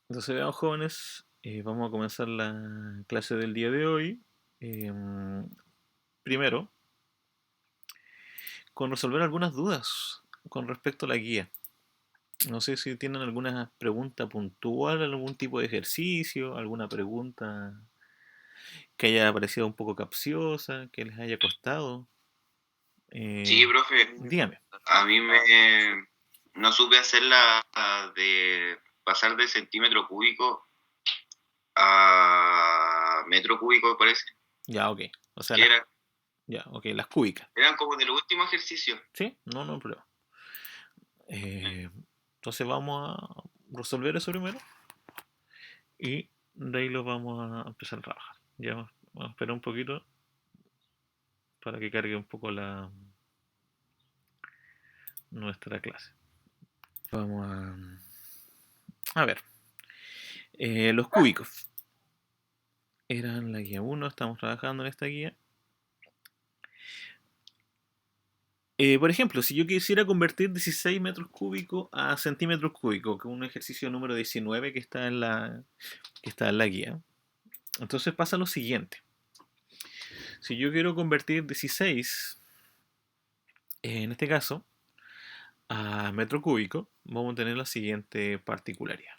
Entonces, veamos jóvenes, vamos a comenzar la clase del día de hoy. Em, Primero, con resolver algunas dudas con respecto a la guía. No sé si tienen alguna pregunta puntual, algún tipo de ejercicio, alguna pregunta que haya parecido un poco capciosa, que les haya costado. Sí, Eh, profe, Dígame. a mí no supe hacer la de pasar de centímetro cúbico a metro cúbico, me parece, Ya, ok. O sea, que ya, ok, las cúbicas. eran como de los últimos ejercicios. ¿Sí? No, no hay problema. Eh, entonces vamos a resolver eso primero y de ahí lo vamos a empezar a trabajar. Ya vamos a esperar un poquito para que cargue un poco nuestra clase. Vamos a ver. Los cúbicos eran la guía uno. Estamos trabajando en esta guía. Por ejemplo, si yo quisiera convertir 16 metros cúbicos a centímetros cúbicos, que es un ejercicio número 19 que está en la guía, entonces pasa lo siguiente. Si yo quiero convertir 16, en este caso, a metro cúbico, vamos a tener la siguiente particularidad.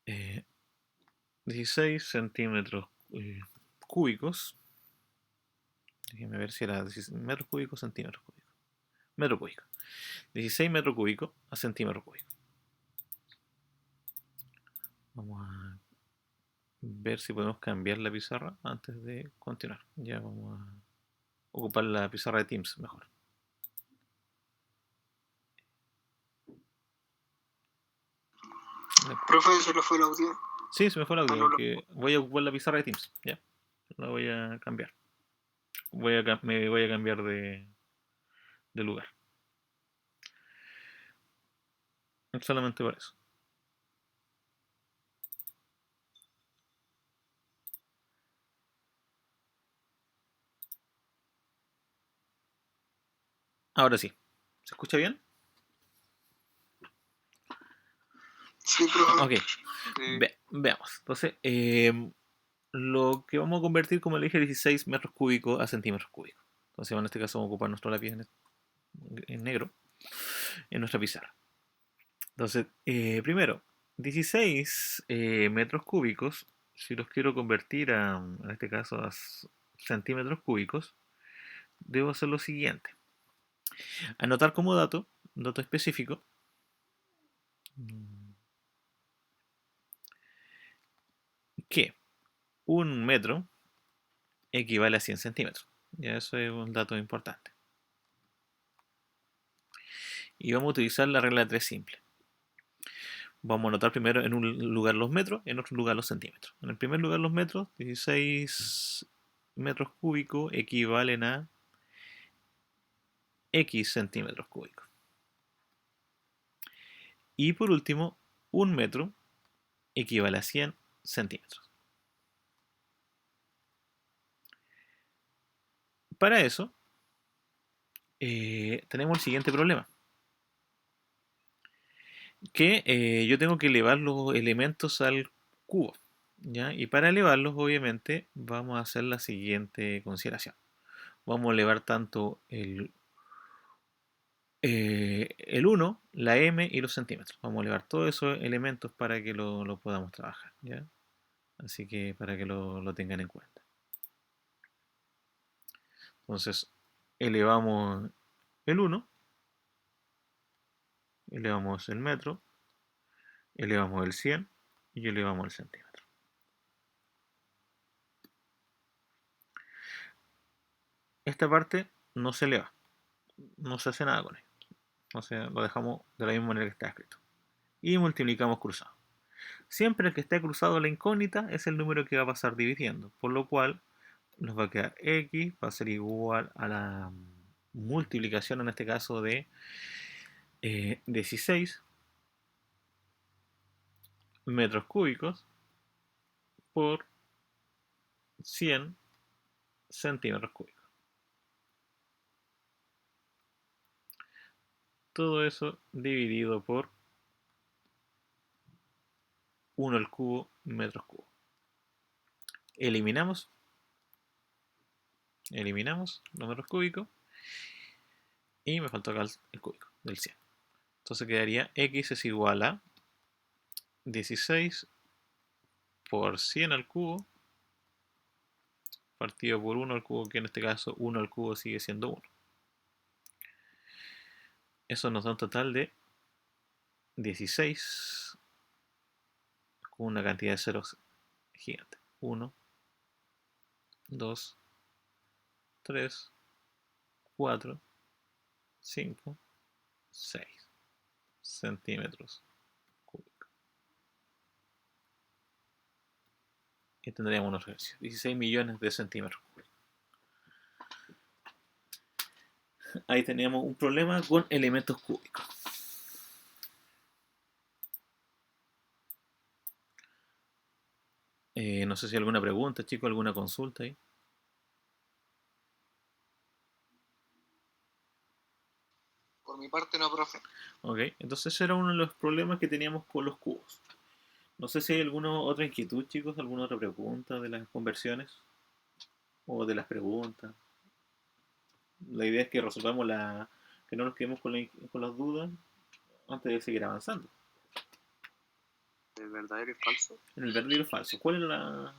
Eh, 16 centímetros cúbicos. Déjenme ver si era 16 metros cúbicos, centímetros cúbicos. Metro cúbico. 16 metros cúbicos a centímetros cúbicos. Vamos a ver si podemos cambiar la pizarra antes de continuar. Ya vamos a ocupar la pizarra de Teams mejor. Profe, se lo fue el audio. Sí, se me fue el Ah, audio no lo... porque voy a ocupar la pizarra de Teams. Ya, la voy a cambiar. Me voy a cambiar de lugar. Solamente por eso. Ahora sí. ¿Se escucha bien? Sí, profe. Ok. Veamos. Entonces, lo que vamos a convertir, como le dije, 16 metros cúbicos a centímetros cúbicos. Entonces, en este caso, vamos a ocupar nuestro lápiz en negro en nuestra pizarra. Entonces, primero, 16 metros cúbicos, si los quiero convertir en este caso, a centímetros cúbicos, debo hacer lo siguiente. Anotar como dato específico, que un metro equivale a 100 centímetros. Ya eso es un dato importante. Y vamos a utilizar la regla de 3 simple. Vamos a anotar primero en un lugar los metros, en otro lugar los centímetros. En el primer lugar los metros, 16 metros cúbicos equivalen a X centímetros cúbicos. Y por último, un metro equivale a 100 centímetros. Para eso, tenemos el siguiente problema. Que yo tengo que elevar los elementos al cubo. ¿Ya? Y para elevarlos, obviamente, vamos a hacer la siguiente consideración. Vamos a elevar tanto el 1, la m y los centímetros. Vamos a elevar todos esos elementos para que lo podamos trabajar. ¿Ya? Así que para que lo tengan en cuenta. Entonces, elevamos el 1, elevamos el metro, elevamos el 100 y elevamos el centímetro. Esta parte no se eleva, no se hace nada con él. O sea, lo dejamos de la misma manera que está escrito. Y multiplicamos cruzado. Siempre que esté cruzado la incógnita es el número que va a pasar dividiendo, por lo cual nos va a quedar x va a ser igual a la multiplicación en este caso de 16 metros cúbicos por 100 centímetros cúbicos. Todo eso dividido por 1 al cubo metros cúbicos. Eliminamos los metros cúbicos y me faltó acá el cúbico del 100. Entonces quedaría x es igual a 16 por 100 al cubo partido por 1 al cubo, que en este caso 1 al cubo sigue siendo 1. Eso nos da un total de 16 con una cantidad de ceros gigante. 1, 2, 3, 4, 5, 6 centímetros cúbicos. Y tendríamos unos ejercicios. 16 millones de centímetros cúbicos. Ahí teníamos un problema con elementos cúbicos. No sé si hay alguna pregunta, chicos, alguna consulta ahí. Por mi parte no, profe. Ok, entonces ese era uno de los problemas que teníamos con los cubos. No sé si hay alguna otra inquietud, chicos, alguna otra pregunta de las conversiones o de las preguntas. La idea es que resolvamos que no nos quedemos con las dudas antes de seguir avanzando. ¿El verdadero y falso? En el verdadero y falso. ¿Cuál es la...?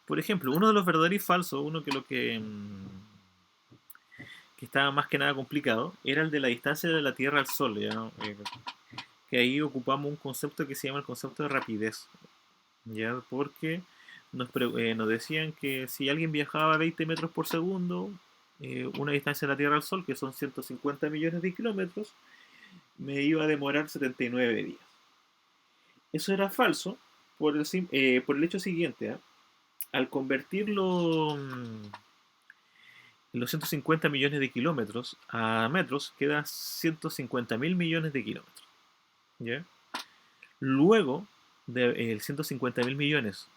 Por ejemplo, uno de los verdaderos y falsos, uno que estaba más que nada complicado, era el de la distancia de la Tierra al Sol, ¿ya? Que ahí ocupamos un concepto que se llama el concepto de rapidez, ¿ya? Porque nos decían que si alguien viajaba a 20 metros por segundo, una distancia de la Tierra al Sol, que son 150 millones de kilómetros, me iba a demorar 79 días. Eso era falso por el hecho siguiente, ¿eh? Al convertirlo los 150 millones de kilómetros a metros, queda 150 mil millones de kilómetros. ¿Ya? Luego de 150 mil millones,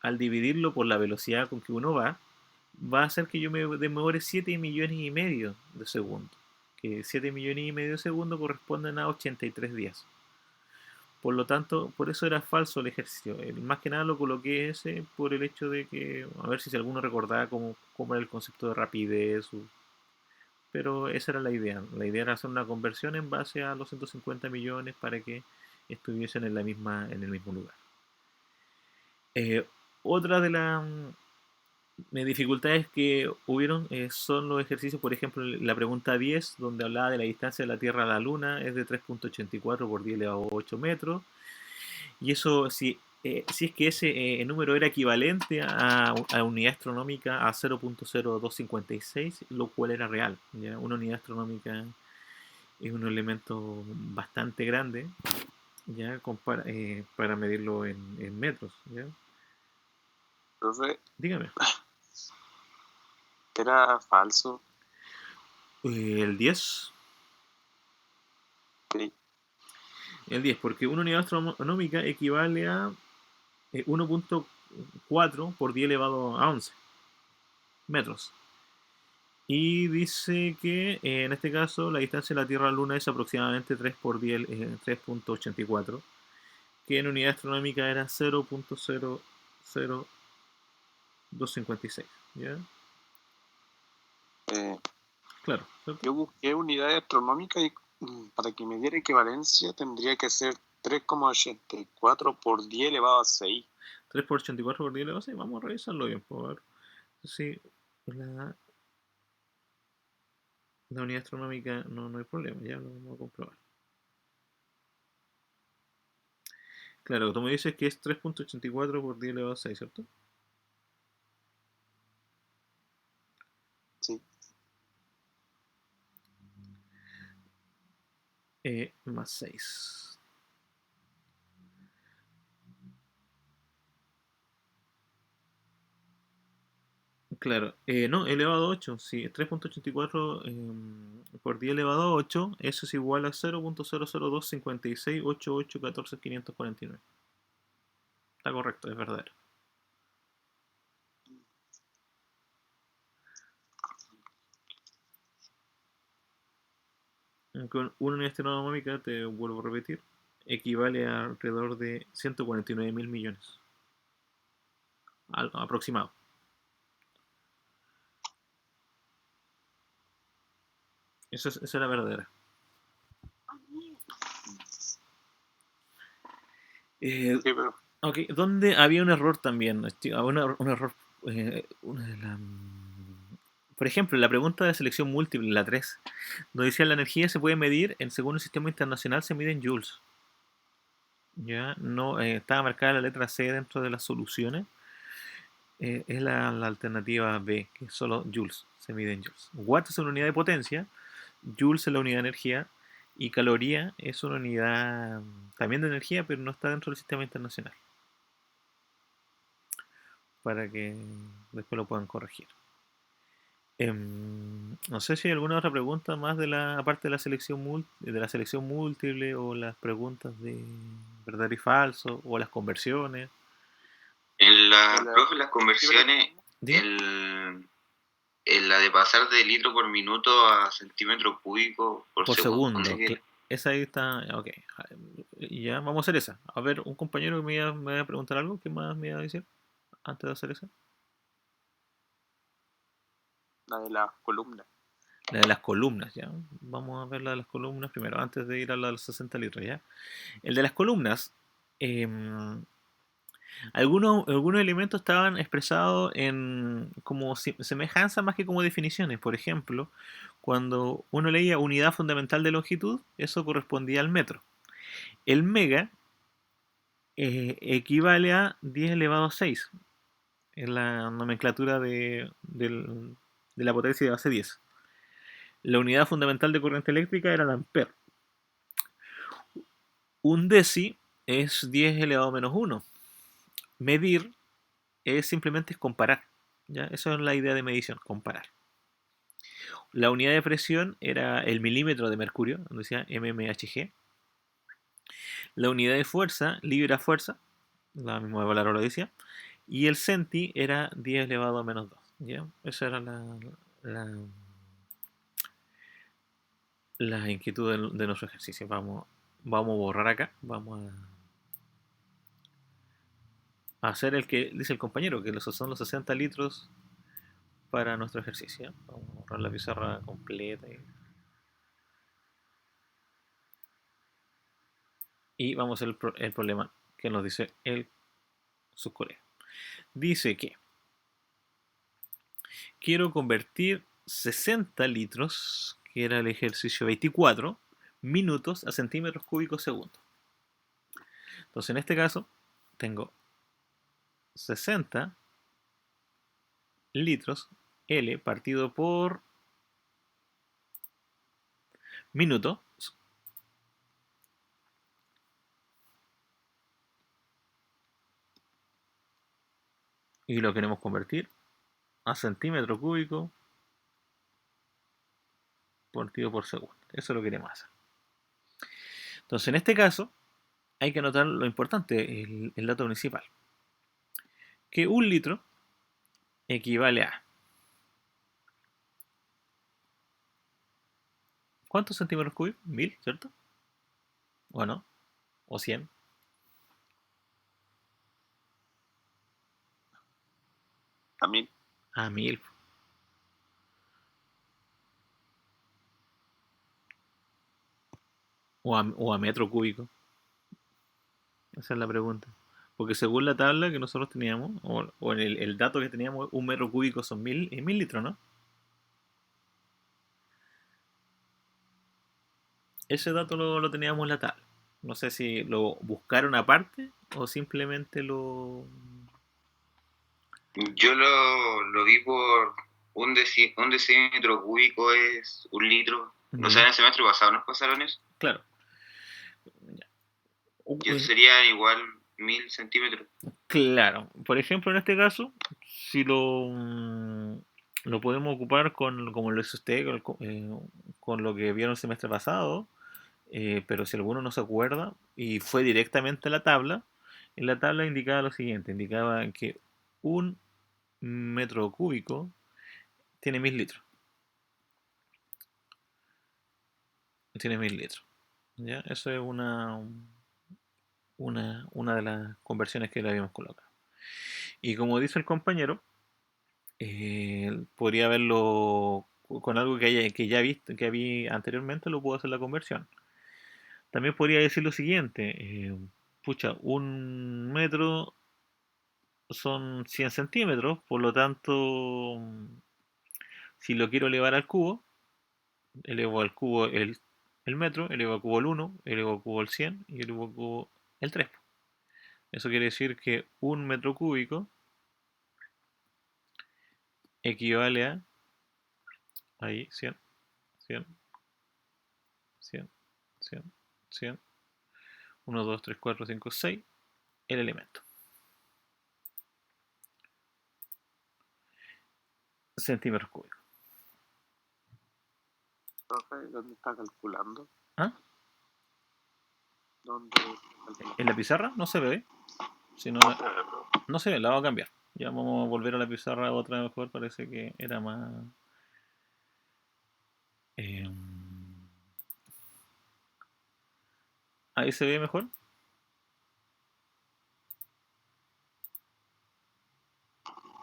al dividirlo por la velocidad con que uno va a hacer que yo me demore 7 millones y medio de segundos. Que 7 millones y medio de segundos corresponden a 83 días. Por lo tanto, por eso era falso el ejercicio. Más que nada lo coloqué ese por el hecho de que, a ver si alguno recordaba cómo era el concepto de rapidez. Pero esa era la idea. La idea era hacer una conversión en base a los 150 millones para que estuviesen en en el mismo lugar. Otra de las dificultades que hubieron son los ejercicios, por ejemplo, la pregunta 10, donde hablaba de la distancia de la Tierra a la Luna, es de 3.84 por 10 elevado a 8 metros. Y eso, si es que ese número era equivalente a unidad astronómica a 0.0256, lo cual era real. ¿Ya? Una unidad astronómica es un elemento bastante grande, ¿ya? Para medirlo en metros. ¿Ya? Profe, Dígame. ¿era falso? El 10. Sí. El 10, porque una unidad astronómica equivale a 1.4 por 10 elevado a 11 metros. Y dice que en este caso la distancia de la Tierra a la Luna es aproximadamente 3 por 10, 3.84, que en unidad astronómica era 0.00256. ¿Ya? Claro, ¿cierto? Yo busqué unidades astronómicas y para que me diera equivalencia tendría que ser 3,84 por 10 elevado a 6. 3 por 84 por 10 elevado a 6. Vamos a revisarlo bien, por ver. Sí, la unidad astronómica no hay problema, ya lo vamos a comprobar. Claro, tú me dices que es 3.84 por 10 elevado a 6, ¿cierto? Sí. Más 6. Claro, no, elevado a 8, sí, 3.84 por 10 elevado a 8, eso es igual a 0.002568814.549. Está correcto, es verdadero. Con una unidad astronómica, te vuelvo a repetir, equivale a alrededor de 149.000 millones. Algo aproximado. Esa es la verdadera. Sí, pero Ok, ¿dónde había un error también? Un error. Por ejemplo, en la pregunta de selección múltiple, la 3, donde decía la energía se puede medir, según el sistema internacional, se mide en joules. Ya, no, estaba marcada la letra C dentro de las soluciones. Es la alternativa B, que es solo joules, se mide en joules. Watt es una unidad de potencia, joules es la unidad de energía, y caloría es una unidad también de energía, pero no está dentro del sistema internacional. Para que después lo puedan corregir. No sé si hay alguna otra pregunta más aparte de la selección múltiple o las preguntas de verdadero y falso o las conversiones. Profe, las conversiones, ¿Dime? en la de pasar de litro por minuto a centímetro cúbico por Por segundo. segundo. Esa ahí está. Ok. Ya, vamos a hacer esa. A ver, un compañero que me iba a preguntar algo. ¿Qué más me iba a decir antes de hacer esa? la de la columna. La de las columnas, ya. Vamos a ver la de las columnas primero, antes de ir a la de los 60 litros, ya. El de las columnas. Algunos elementos estaban expresados en como semejanza más que como definiciones. Por ejemplo, cuando uno leía unidad fundamental de longitud, eso correspondía al metro. El mega equivale a 10 elevado a 6 en la nomenclatura de la potencia de base 10. La unidad fundamental de corriente eléctrica era el ampere. Un deci es 10 elevado a menos 1. Medir es simplemente comparar. ¿Ya? Esa es la idea de medición, comparar. La unidad de presión era el milímetro de mercurio, donde decía mmHg. La unidad de fuerza, libra fuerza, la misma palabra lo decía. Y el centi era 10 elevado a menos 2. ¿Ya? Esa era la, la inquietud de nuestro ejercicio. Vamos a borrar acá. Vamos a hacer el que dice el compañero, que son los 60 litros para nuestro ejercicio. Vamos a borrar la pizarra completa. Y vamos a hacer el problema que nos dice sus colegas. Dice que quiero convertir 60 litros, que era el ejercicio 24, minutos a centímetros cúbicos segundo. Entonces, en este caso, tengo 60 litros L partido por minuto. Y lo queremos convertir a centímetro cúbico partido por segundo. Eso lo queremos hacer. Entonces, en este caso, hay que anotar lo importante, el dato principal. Que un litro equivale a... ¿Cuántos centímetros cúbicos? 1000, ¿cierto? ¿O no? ¿O 100? A 1000. A 1000. O a metro cúbico. Esa es la pregunta. Porque según la tabla que nosotros teníamos, o en el dato que teníamos, un metro cúbico son 1000 litros, ¿no? Ese dato lo teníamos en la tabla. No sé si lo buscaron aparte o simplemente lo... Yo lo vi por un decímetro cúbico es un litro. No sé, en Ya, el semestre pasado nos pasaron eso. claro. Y eso sería igual 1000 centímetros. Claro. Por ejemplo, en este caso, si lo podemos ocupar como lo hizo usted, con lo que vieron el semestre pasado, pero si alguno no se acuerda y fue directamente a la tabla, en la tabla indicaba lo siguiente, indicaba que un metro cúbico tiene 1000 litros. Tiene 1000 litros. ¿Ya? Eso es una de las conversiones que le habíamos colocado. Y como dice el compañero, podría verlo con algo que ya visto, que había anteriormente, lo puedo hacer la conversión. También podría decir lo siguiente, pucha, un metro son 100 centímetros, por lo tanto, si lo quiero elevar al cubo, elevo al cubo el metro, elevo al cubo el 1, elevo al cubo el 100 y elevo al cubo el 3. Eso quiere decir que un metro cúbico equivale a, ahí, 100, 100, 100, 100, 100, 1, 2, 3, 4, 5, 6, el elemento. Centímetros cúbicos. Profe, ¿dónde está calculando? ¿Ah? ¿Dónde En la pizarra no se ve. Si no, no se ve, la vamos a cambiar. Ya vamos a volver a la pizarra otra vez mejor. Parece que era más. Eh, ahí se ve mejor.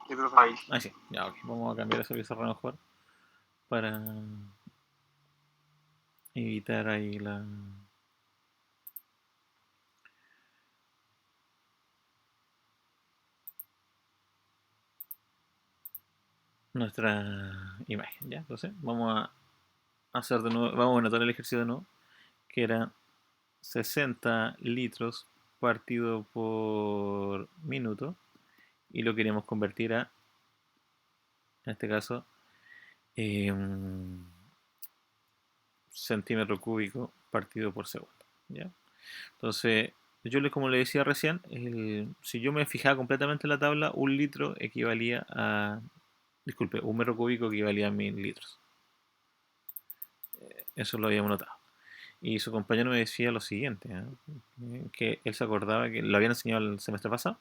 Sí, profe. Ahí. Ahí sí, ya, ok. Vamos a cambiar esa pizarra mejor para evitar ahí la. Nuestra imagen, ¿ya? Entonces, vamos a hacer de nuevo, vamos a anotar el ejercicio de nuevo, que era 60 litros partido por minuto y lo queremos convertir a, en este caso, eh, centímetro cúbico partido por segundo, ¿ya? Entonces, como le decía recién, si yo me fijaba completamente en la tabla, un litro equivalía a, disculpe, un metro cúbico equivalía a 1000 litros. Eso lo habíamos notado. Y su compañero me decía lo siguiente, que él se acordaba que lo habían enseñado el semestre pasado,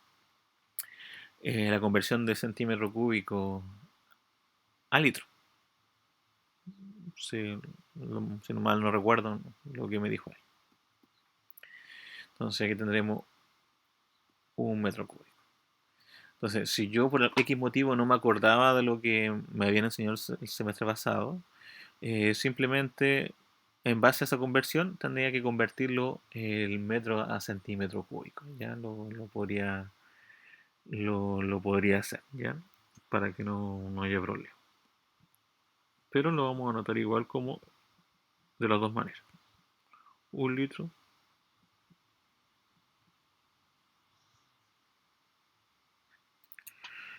la conversión de centímetro cúbico a litro. Si no mal no recuerdo lo que me dijo él. Entonces aquí tendremos un metro cúbico. Entonces, si yo por X motivo no me acordaba de lo que me habían enseñado el semestre pasado, simplemente en base a esa conversión tendría que convertirlo el metro a centímetro cúbico. Ya lo podría hacer, ¿ya? Para que no haya problema. Pero lo vamos a anotar igual como de las dos maneras. Un litro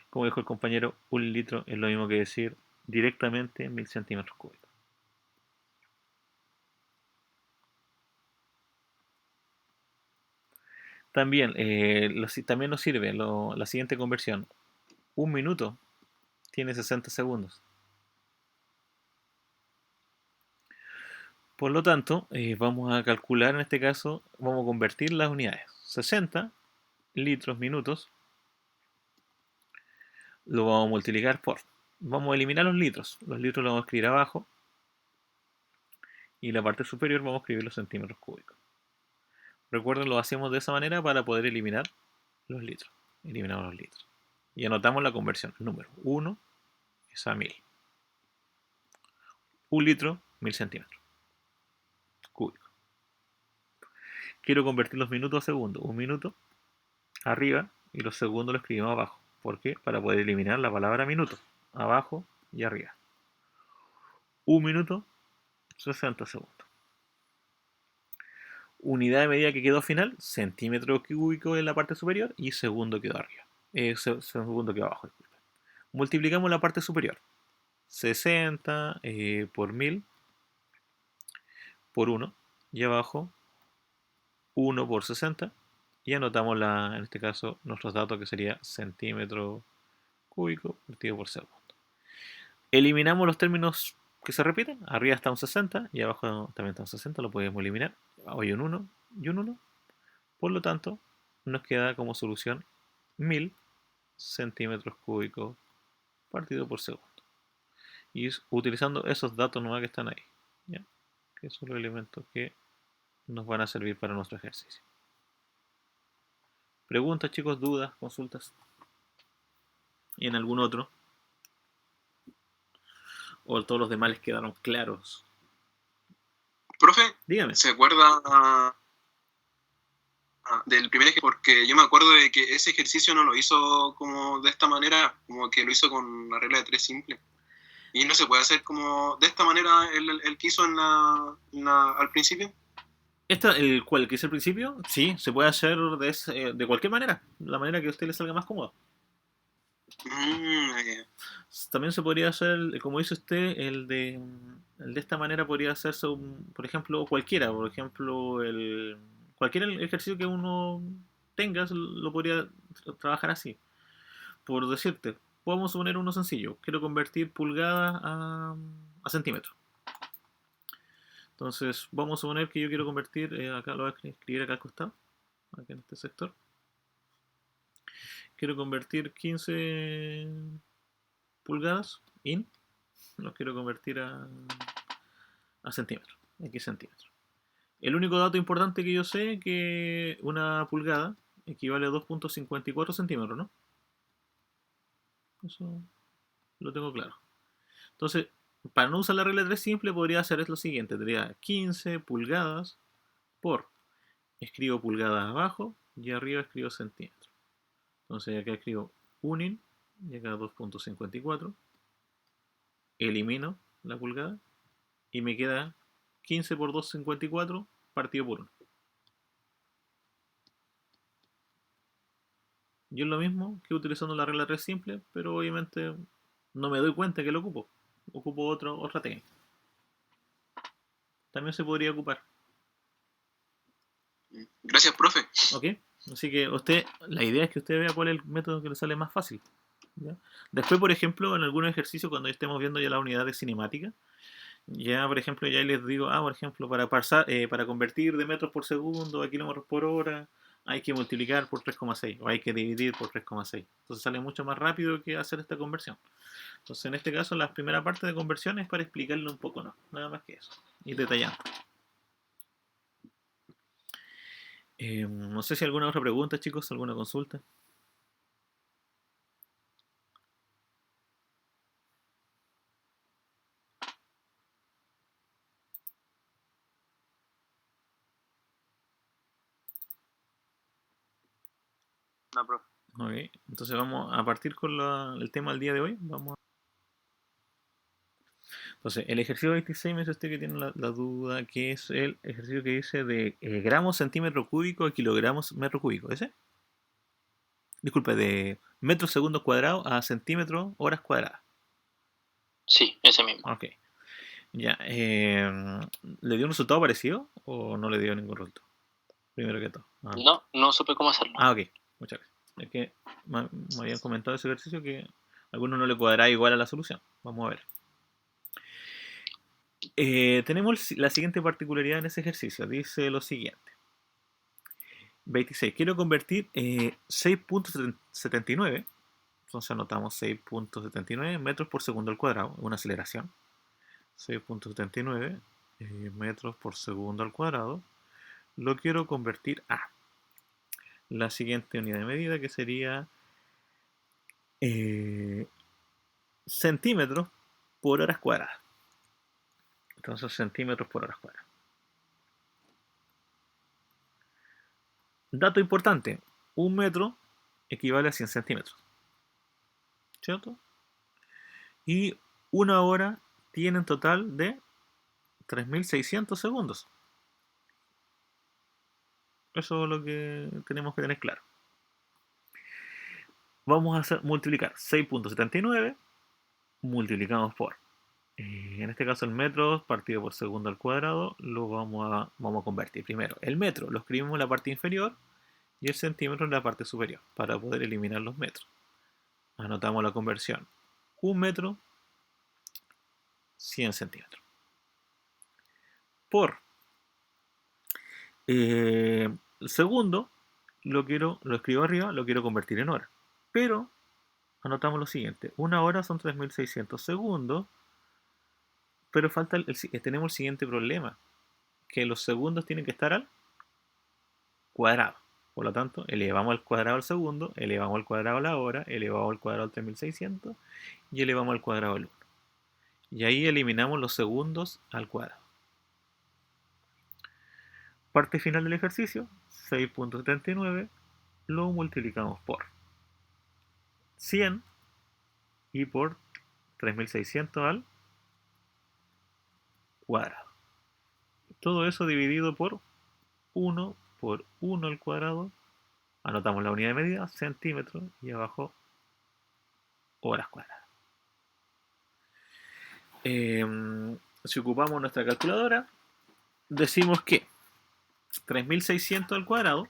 como dijo el compañero, un litro es lo mismo que decir directamente 1000 centímetros cúbicos. También, también nos sirve la siguiente conversión. Un minuto tiene 60 segundos. Por lo tanto, vamos a calcular en este caso, vamos a convertir las unidades. 60 litros minutos lo vamos a multiplicar por. Vamos a eliminar los litros. Los litros los vamos a escribir abajo. Y la parte superior vamos a escribir los centímetros cúbicos. Recuerden, lo hacemos de esa manera para poder eliminar los litros. Eliminamos los litros. Y anotamos la conversión. El número 1 es a 1000. Un litro, 1000 centímetros cúbicos. Quiero convertir los minutos a segundos. Un minuto arriba y los segundos los escribimos abajo. ¿Por qué? Para poder eliminar la palabra minuto. Abajo y arriba. Un minuto, 60 segundos. Unidad de medida que quedó final, centímetro cúbico en la parte superior y segundo quedó arriba. Segundo quedó abajo, disculpen. Multiplicamos la parte superior. 60 por 1000 por 1 y abajo 1 por 60 y anotamos en este caso nuestros datos que sería centímetro cúbico partido por segundo. Eliminamos los términos que se repiten, arriba está un 60 y abajo también está un 60, lo podemos eliminar. Hay un 1 y un 1, por lo tanto nos queda como solución 1000 centímetros cúbicos partido por segundo. Y utilizando esos datos nuevos que están ahí, ¿ya? que son los elementos que nos van a servir para nuestro ejercicio. Preguntas, chicos, dudas, consultas. ¿Y en algún otro? ¿O todos los demás les quedaron claros? Profe, Dígame. ¿se acuerda del primer ejercicio? Porque yo me acuerdo de que ese ejercicio no lo hizo como de esta manera, como que lo hizo con la regla de 3 simple. Y no se puede hacer como de esta manera el que hizo al principio. ¿El cual que hice al principio? Sí, se puede hacer de cualquier manera, la manera que a usted le salga más cómoda. También se podría hacer, como dice usted, el de esta manera podría hacerse, por ejemplo, cualquiera. Por ejemplo, cualquier ejercicio que uno tenga lo podría trabajar así. Por decirte, podemos poner uno sencillo. Quiero convertir pulgadas a centímetros. Entonces, vamos a suponer que yo quiero convertir, acá lo voy a escribir acá al costado, acá en este sector. Quiero convertir 15 pulgadas, los quiero convertir a centímetros, X centímetros. El único dato importante que yo sé es que una pulgada equivale a 2.54 centímetros, ¿no? Eso lo tengo claro. Entonces, para no usar la regla de 3 simple, podría hacer lo siguiente. Tendría 15 pulgadas por, escribo pulgadas abajo y arriba escribo centímetros. Entonces acá escribo 1 y acá 2.54. Elimino la pulgada y me queda 15 por 2.54 partido por 1. Yo es lo mismo que utilizando la regla 3 simple, pero obviamente no me doy cuenta que lo ocupo. Ocupo otra técnica. También se podría ocupar. Gracias, profe. Ok, así que la idea es que usted vea cuál es el método que le sale más fácil. ¿Ya? Después, por ejemplo, en algún ejercicio, cuando estemos viendo ya la unidad de cinemática, ya, por ejemplo, ya les digo, por ejemplo, para convertir de metros por segundo a kilómetros por hora, hay que multiplicar por 3,6 o hay que dividir por 3,6. Entonces sale mucho más rápido que hacer esta conversión. Entonces, en este caso, la primera parte de conversión es para explicarle un poco, ¿no? Nada más que eso. Y detallando. No sé si alguna otra pregunta, chicos, alguna consulta. No, profe. Ok, entonces vamos a partir con el tema del día de hoy. Entonces, el ejercicio 26 me dice usted que tiene la duda, que es el ejercicio que dice de gramos centímetro cúbico a kilogramos metro cúbico. ¿Ese? Disculpe, de metros segundos cuadrados a centímetros horas cuadradas. Sí, ese mismo. Ok. Ya. ¿Le dio un resultado parecido o no le dio ningún resultado? Primero que todo. No supe cómo hacerlo. Ok. Muchas gracias. Es que me habían comentado ese ejercicio que a algunos no le cuadrará igual a la solución. Vamos a ver. Tenemos la siguiente particularidad en ese ejercicio. Dice lo siguiente. 26. Quiero convertir 6.79. Entonces anotamos 6.79 metros por segundo al cuadrado. Una aceleración. 6.79 metros por segundo al cuadrado. Lo quiero convertir a la siguiente unidad de medida, que sería centímetros por horas cuadradas. Entonces, centímetros por horas cuadradas. Dato importante, un metro equivale a 100 centímetros. ¿Cierto? Y una hora tiene un total de 3.600 segundos. Eso es lo que tenemos que tener claro. Vamos a multiplicar 6.79, multiplicamos por, en este caso el metro partido por segundo al cuadrado, lo vamos a convertir. Primero, el metro lo escribimos en la parte inferior y el centímetro en la parte superior para poder eliminar los metros. Anotamos la conversión. 1 metro, 100 centímetros. Por el segundo, lo escribo arriba, lo quiero convertir en hora. Pero anotamos lo siguiente. Una hora son 3.600 segundos. Pero tenemos el siguiente problema. que los segundos tienen que estar al cuadrado. Por lo tanto, elevamos al cuadrado al segundo, elevamos al cuadrado a la hora, elevamos al cuadrado al 3600 y elevamos al cuadrado al 1. Y ahí eliminamos los segundos al cuadrado. Parte final del ejercicio, 6.79, lo multiplicamos por 100 y por 3600 al cuadrado. Todo eso dividido por 1 por 1 al cuadrado. Anotamos la unidad de medida, centímetros, y abajo horas cuadradas. Si ocupamos nuestra calculadora, decimos que 3600 al cuadrado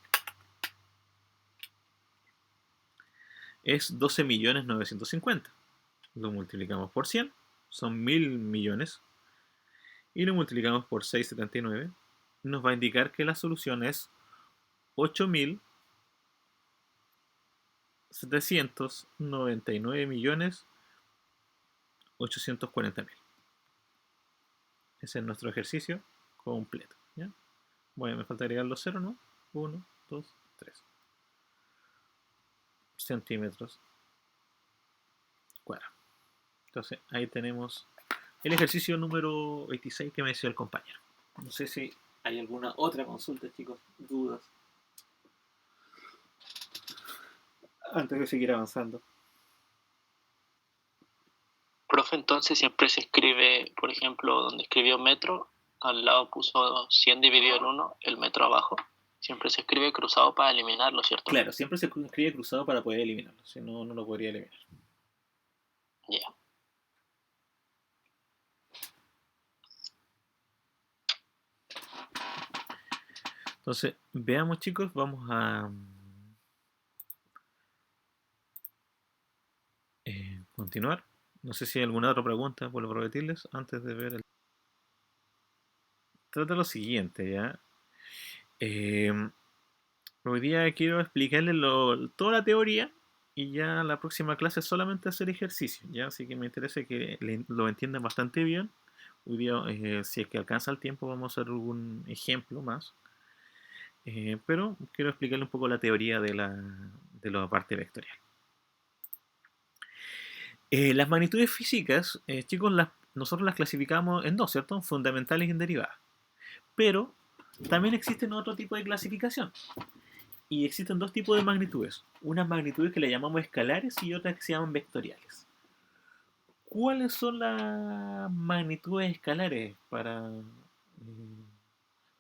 es 12.950.000. Lo multiplicamos por 100, son 1.000 millones, y lo multiplicamos por 6,79, nos va a indicar que la solución es 8.799.840.000. Ese es nuestro ejercicio completo, ¿ya? Bueno, me falta agregar los ceros, ¿no? 1, 2, 3 centímetros cuadrados. Entonces, ahí tenemos el ejercicio número 26 que me decía el compañero. No sé si hay alguna otra consulta, chicos, dudas, antes de seguir avanzando. Profe, entonces siempre se escribe, por ejemplo, donde escribió metro, al lado puso 100 dividido en 1, el metro abajo. Siempre se escribe cruzado para eliminarlo, ¿cierto? Claro, siempre se escribe cruzado para poder eliminarlo, si no, no lo podría eliminar. Ya. Entonces, veamos, chicos, vamos a continuar. No sé si hay alguna otra pregunta, por repetirles, antes de ver el... Trata lo siguiente, ¿ya? Hoy día quiero explicarles toda la teoría, y ya la próxima clase es solamente hacer ejercicio, ¿ya? Así que me interesa que lo entiendan bastante bien. Hoy día, si es que alcanza el tiempo, vamos a hacer algún ejemplo más. Pero quiero explicarle un poco la teoría de la parte vectorial. Las magnitudes físicas, chicos, nosotros las clasificamos en dos, ¿cierto? Fundamentales y en derivadas. Pero también existen otro tipo de clasificación. Y existen dos tipos de magnitudes. Unas magnitudes que le llamamos escalares y otras que se llaman vectoriales. ¿Cuáles son las magnitudes escalares para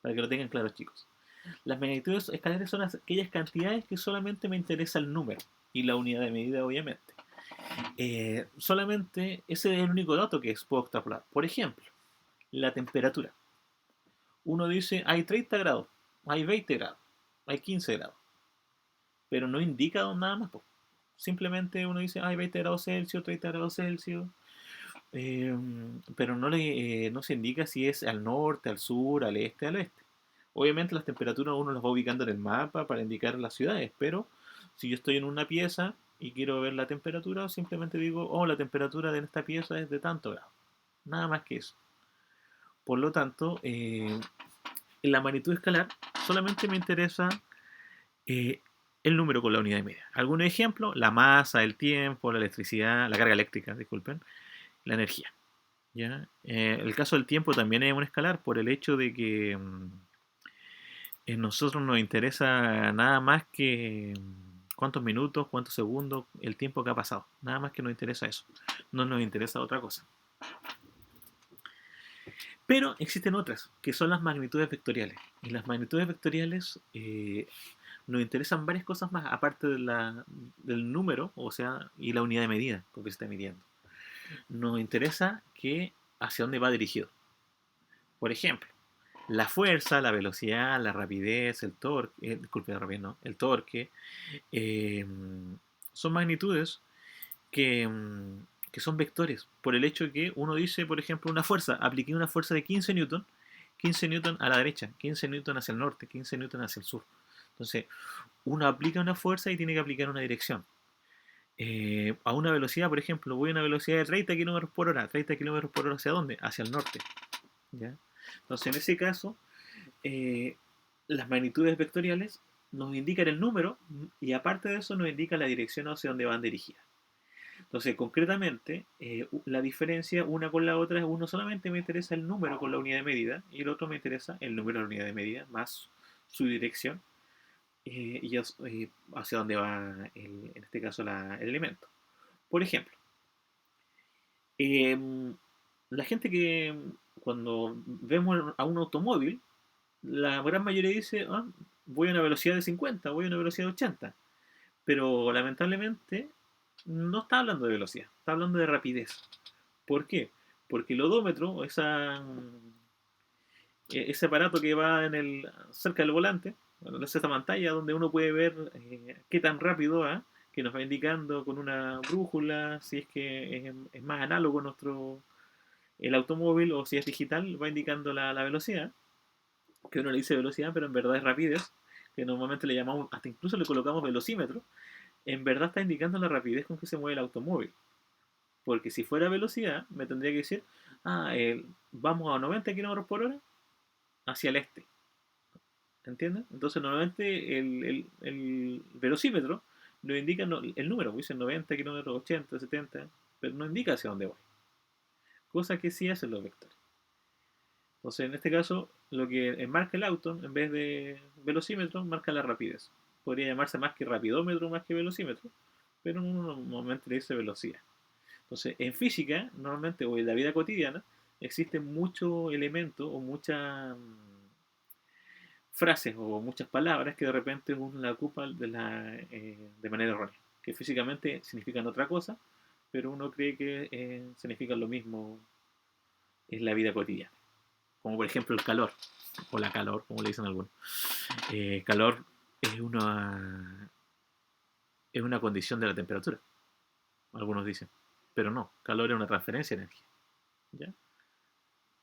que lo tengan claro, chicos? Las magnitudes escalares son aquellas cantidades que solamente me interesa el número y la unidad de medida, obviamente. Solamente ese es el único dato que puedo extrapolar. Por ejemplo, la temperatura. Uno dice, hay 30 grados, hay 20 grados, hay 15 grados. Pero no indica nada más. Simplemente uno dice, hay 20 grados Celsius, 30 grados Celsius. Pero no se indica si es al norte, al sur, al este, al oeste. Obviamente las temperaturas uno las va ubicando en el mapa para indicar las ciudades, pero si yo estoy en una pieza y quiero ver la temperatura, simplemente digo, oh, la temperatura de esta pieza es de tanto grado. Nada más que eso. Por lo tanto, en la magnitud escalar solamente me interesa el número con la unidad de medida. Algunos ejemplos: la masa, el tiempo, la electricidad, la carga eléctrica, disculpen, la energía. ¿Ya? El caso del tiempo también es un escalar por el hecho de que a nosotros nos interesa nada más que cuántos minutos, cuántos segundos, el tiempo que ha pasado. Nada más que nos interesa eso. No nos interesa otra cosa. Pero existen otras, que son las magnitudes vectoriales. Y las magnitudes vectoriales nos interesan varias cosas más, aparte del número, o sea, y la unidad de medida con que se está midiendo. Nos interesa hacia dónde va dirigido. Por ejemplo, la fuerza, la velocidad, la rapidez, el torque, el torque, son magnitudes que son vectores, por el hecho de que uno dice, por ejemplo, una fuerza, apliqué una fuerza de 15 newton a la derecha, 15 newton hacia el norte, 15 newton hacia el sur. Entonces, uno aplica una fuerza y tiene que aplicar una dirección. A una velocidad, por ejemplo, voy a una velocidad de 30 km por hora. ¿30 km por hora hacia dónde? Hacia el norte. ¿Ya? Entonces, en ese caso, las magnitudes vectoriales nos indican el número y aparte de eso nos indica la dirección hacia donde van dirigidas. Entonces, concretamente, la diferencia una con la otra es uno solamente me interesa el número con la unidad de medida y el otro me interesa el número de la unidad de medida más su dirección y hacia dónde va, en este caso, el elemento. Por ejemplo, la gente que cuando vemos a un automóvil, la gran mayoría dice, ah, voy a una velocidad de 50, voy a una velocidad de 80. Pero lamentablemente no está hablando de velocidad, está hablando de rapidez. ¿Por qué? Porque el odómetro, ese aparato que va cerca del volante, bueno, es esta pantalla donde uno puede ver qué tan rápido va, que nos va indicando con una brújula si es que es más análogo el automóvil o si es digital, va indicando la velocidad, que uno le dice velocidad, pero en verdad es rapidez, que normalmente le llamamos, hasta incluso le colocamos velocímetro, en verdad está indicando la rapidez con que se mueve el automóvil. Porque si fuera velocidad, me tendría que decir, vamos a 90 km por hora hacia el este. ¿Entiendes? Entonces, normalmente el velocímetro nos indica el número, dice 90 km, 80, 70, pero no indica hacia dónde voy. Cosa que sí hacen los vectores. Entonces, en este caso, lo que marca el auto, en vez de velocímetro, marca la rapidez. Podría llamarse más que rapidómetro, más que velocímetro, pero uno normalmente le dice velocidad. Entonces, en física, normalmente, o en la vida cotidiana, existen muchos elementos o muchas frases o muchas palabras que de repente uno la ocupa de manera errónea, que físicamente significan otra cosa, pero uno cree que significan lo mismo en la vida cotidiana. Como por ejemplo el calor, o la calor, como le dicen algunos. Calor es una condición de la temperatura, algunos dicen, pero no, calor es una transferencia de energía. ¿Ya?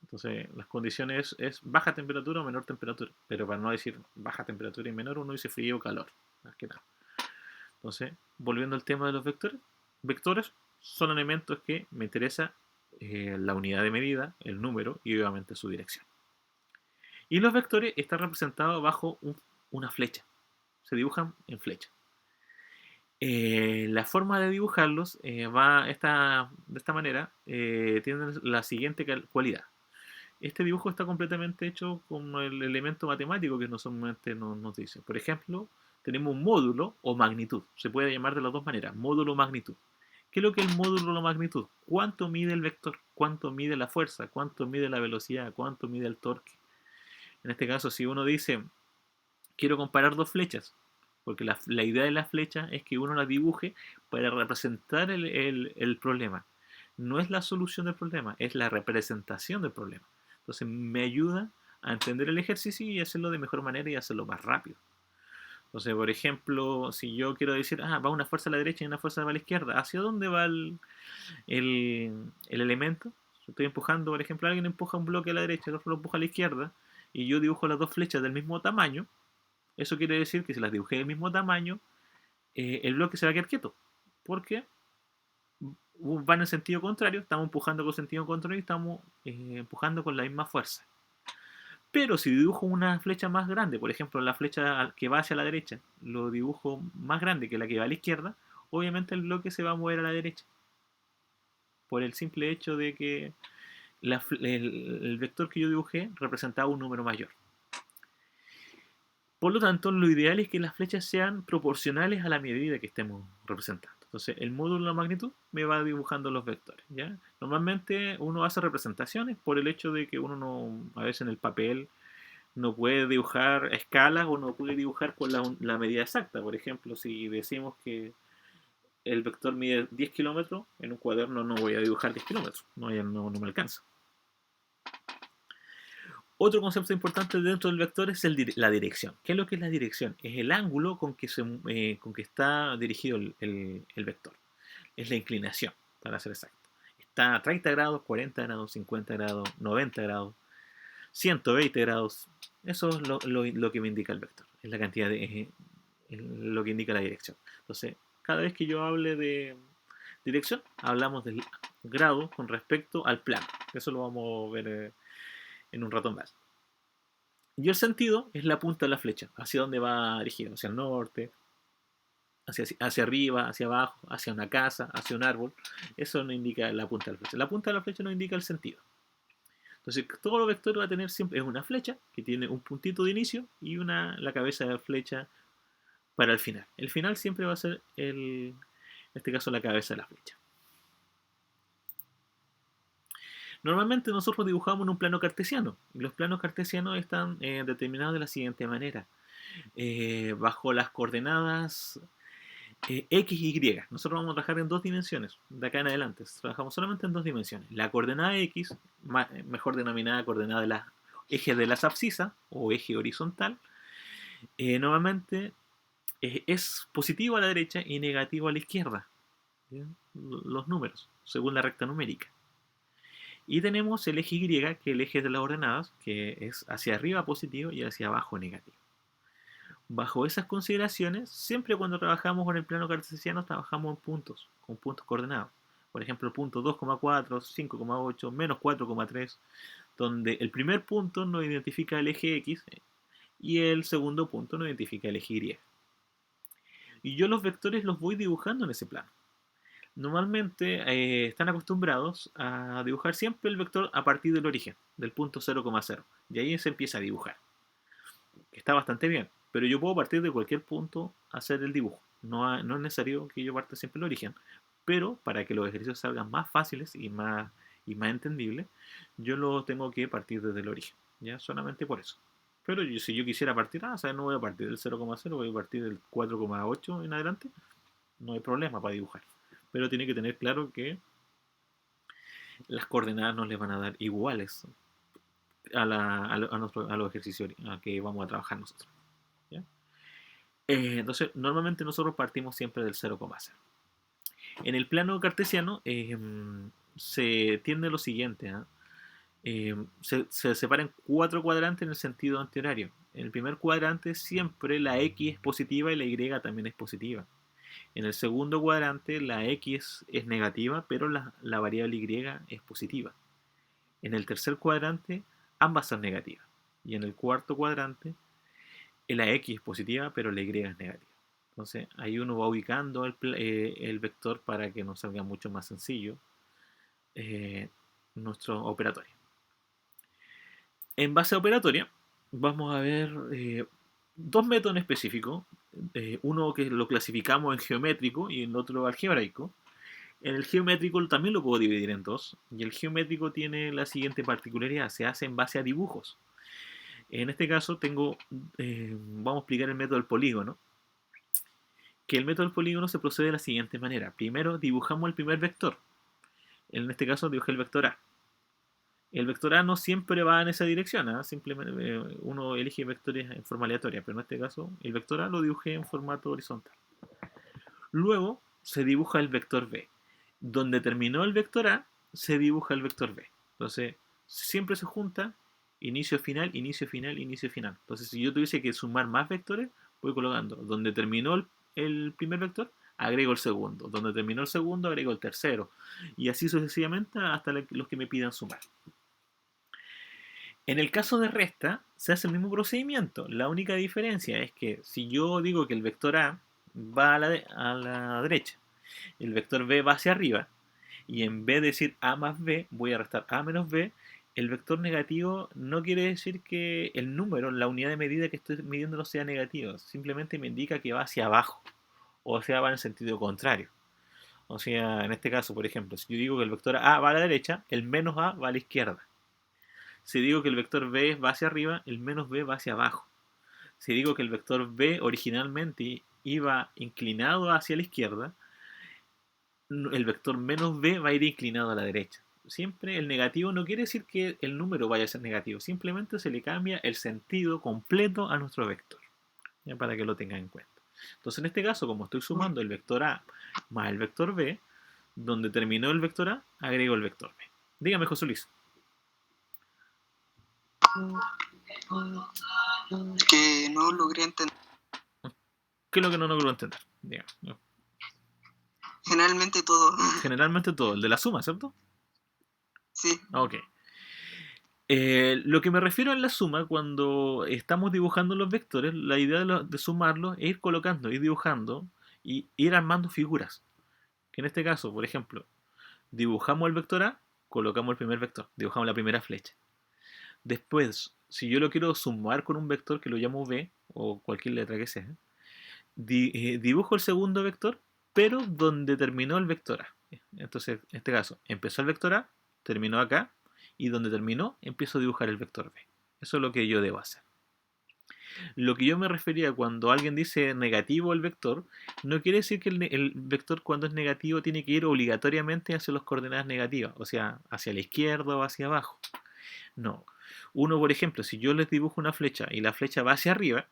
Entonces, las condiciones es baja temperatura o menor temperatura, pero para no decir baja temperatura y menor, uno dice frío o calor, más que nada. Entonces, volviendo al tema de los vectores son elementos que me interesa la unidad de medida, el número y obviamente su dirección. Y los vectores están representados bajo una flecha, se dibujan en flecha. La forma de dibujarlos va de esta manera, tiene la siguiente cualidad. Este dibujo está completamente hecho con el elemento matemático que normalmente nos dice. Por ejemplo, tenemos un módulo o magnitud. Se puede llamar de las dos maneras, módulo o magnitud. ¿Qué es lo que es el módulo o magnitud? ¿Cuánto mide el vector? ¿Cuánto mide la fuerza? ¿Cuánto mide la velocidad? ¿Cuánto mide el torque? En este caso, si uno dice, quiero comparar dos flechas, porque la idea de la flecha es que uno la dibuje para representar el problema. No es la solución del problema, es la representación del problema. Entonces me ayuda a entender el ejercicio y hacerlo de mejor manera y hacerlo más rápido. Entonces, por ejemplo, si yo quiero decir, va una fuerza a la derecha y una fuerza a la izquierda, ¿hacia dónde va el elemento? Estoy empujando, por ejemplo, alguien empuja un bloque a la derecha, el otro lo empuja a la izquierda, y yo dibujo las dos flechas del mismo tamaño. Eso quiere decir que si las dibujé del mismo tamaño, el bloque se va a quedar quieto. Porque van en sentido contrario, estamos empujando con sentido contrario y estamos empujando con la misma fuerza. Pero si dibujo una flecha más grande, por ejemplo la flecha que va hacia la derecha, lo dibujo más grande que la que va a la izquierda, obviamente el bloque se va a mover a la derecha. Por el simple hecho de que el vector que yo dibujé representaba un número mayor. Por lo tanto, lo ideal es que las flechas sean proporcionales a la medida que estemos representando. Entonces, el módulo de la magnitud me va dibujando los vectores, ¿ya? Normalmente uno hace representaciones por el hecho de que uno a veces en el papel no puede dibujar escalas o no puede dibujar con la medida exacta. Por ejemplo, si decimos que el vector mide 10 kilómetros, en un cuaderno no voy a dibujar 10 kilómetros, no me alcanza. Otro concepto importante dentro del vector es la dirección. ¿Qué es lo que es la dirección? Es el ángulo con que está dirigido el vector. Es la inclinación, para ser exacto. Está a 30 grados, 40 grados, 50 grados, 90 grados, 120 grados. Eso es lo que me indica el vector. Es la cantidad lo que indica la dirección. Entonces, cada vez que yo hable de dirección, hablamos del grado con respecto al plano. Eso lo vamos a ver en un rato más. Y el sentido es la punta de la flecha, hacia dónde va dirigido, hacia el norte, hacia arriba, hacia abajo, hacia una casa, hacia un árbol. Eso no indica la punta de la flecha. La punta de la flecha no indica el sentido. Entonces, todo los vectores va a tener siempre es una flecha que tiene un puntito de inicio y la cabeza de la flecha para el final. El final siempre va a ser, en este caso, la cabeza de la flecha. Normalmente nosotros dibujamos en un plano cartesiano. Y los planos cartesianos están determinados de la siguiente manera. Bajo las coordenadas X y Y. Nosotros vamos a trabajar en 2 dimensiones. De acá en adelante. Trabajamos solamente en 2 dimensiones. La coordenada X, mejor denominada coordenada de la eje de las abscisas o eje horizontal, normalmente es positivo a la derecha y negativo a la izquierda. ¿Bien? Los números, según la recta numérica. Y tenemos el eje Y, que es el eje de las ordenadas, que es hacia arriba positivo y hacia abajo negativo. Bajo esas consideraciones, siempre cuando trabajamos con el plano cartesiano, trabajamos en puntos, con puntos coordenados. Por ejemplo, el punto 2,4, 5,8, menos 4,3, donde el primer punto nos identifica el eje X y el segundo punto nos identifica el eje Y. Y yo los vectores los voy dibujando en ese plano. Normalmente están acostumbrados a dibujar siempre el vector a partir del origen, del punto 0,0. Y ahí se empieza a dibujar. Está bastante bien, pero yo puedo partir de cualquier punto hacer el dibujo. No es necesario que yo parta siempre del origen. Pero para que los ejercicios salgan más fáciles y más entendibles, yo los tengo que partir desde el origen. ¿Ya? Solamente por eso. Pero si yo quisiera partir, no voy a partir del 0,0, voy a partir del 4,8 en adelante. No hay problema para dibujar. Pero tiene que tener claro que las coordenadas no les van a dar iguales a los ejercicios que vamos a trabajar nosotros. ¿Ya? Entonces, normalmente nosotros partimos siempre del 0,0. En el plano cartesiano se tiende lo siguiente. Se separan 4 cuadrantes en el sentido antihorario. En el primer cuadrante siempre la X es positiva y la Y también es positiva. En el segundo cuadrante la X es negativa, pero la variable Y es positiva. En el tercer cuadrante ambas son negativas. Y en el cuarto cuadrante la X es positiva, pero la Y es negativa. Entonces ahí uno va ubicando el vector para que nos salga mucho más sencillo nuestro operatorio. En base a operatoria vamos a ver 2 métodos en específico. Uno que lo clasificamos en geométrico y el otro algebraico. En el geométrico también lo puedo dividir en 2. Y el geométrico tiene la siguiente particularidad. Se hace en base a dibujos. En este caso vamos a explicar el método del polígono. Que el método del polígono se procede de la siguiente manera. Primero dibujamos el primer vector. En este caso dibujé el vector A. El vector A no siempre va en esa dirección, simplemente uno elige vectores en forma aleatoria, pero en este caso el vector A lo dibujé en formato horizontal. Luego se dibuja el vector B. Donde terminó el vector A, se dibuja el vector B. Entonces, siempre se junta inicio, final, inicio, final, inicio, final. Entonces, si yo tuviese que sumar más vectores, voy colocando donde terminó el primer vector, agrego el segundo. Donde terminó el segundo, agrego el tercero. Y así sucesivamente hasta los que me pidan sumar. En el caso de resta, se hace el mismo procedimiento. La única diferencia es que si yo digo que el vector A va a la derecha, el vector B va hacia arriba, y en vez de decir A más B, voy a restar A menos B, el vector negativo no quiere decir que el número, la unidad de medida que estoy midiendo sea negativo. Simplemente me indica que va hacia abajo, o sea, va en el sentido contrario. O sea, en este caso, por ejemplo, si yo digo que el vector A va a la derecha, el menos A va a la izquierda. Si digo que el vector B va hacia arriba, el menos B va hacia abajo. Si digo que el vector B originalmente iba inclinado hacia la izquierda, el vector menos B va a ir inclinado a la derecha. Siempre el negativo no quiere decir que el número vaya a ser negativo, simplemente se le cambia el sentido completo a nuestro vector, ya para que lo tengan en cuenta. Entonces en este caso, como estoy sumando el vector A más el vector B, donde terminó el vector A, agrego el vector B. Dígame, José Luis. Que no logré entender. ¿Qué es lo que no logro entender? Dígame. Generalmente todo. Generalmente todo, el de la suma, ¿cierto? Sí. Ok. Lo que me refiero en la suma, cuando estamos dibujando los vectores, la idea de sumarlos es ir colocando, ir dibujando y ir armando figuras. Que en este caso, por ejemplo, dibujamos el vector A, colocamos el primer vector, dibujamos la primera flecha. Después, si yo lo quiero sumar con un vector que lo llamo B, o cualquier letra que sea, dibujo el segundo vector, pero donde terminó el vector A. Entonces, en este caso, empezó el vector A, terminó acá, y donde terminó, empiezo a dibujar el vector B. Eso es lo que yo debo hacer. Lo que yo me refería cuando alguien dice negativo el vector, no quiere decir que el vector cuando es negativo tiene que ir obligatoriamente hacia las coordenadas negativas, o sea, hacia la izquierda o hacia abajo. No. Uno, por ejemplo, si yo les dibujo una flecha y la flecha va hacia arriba,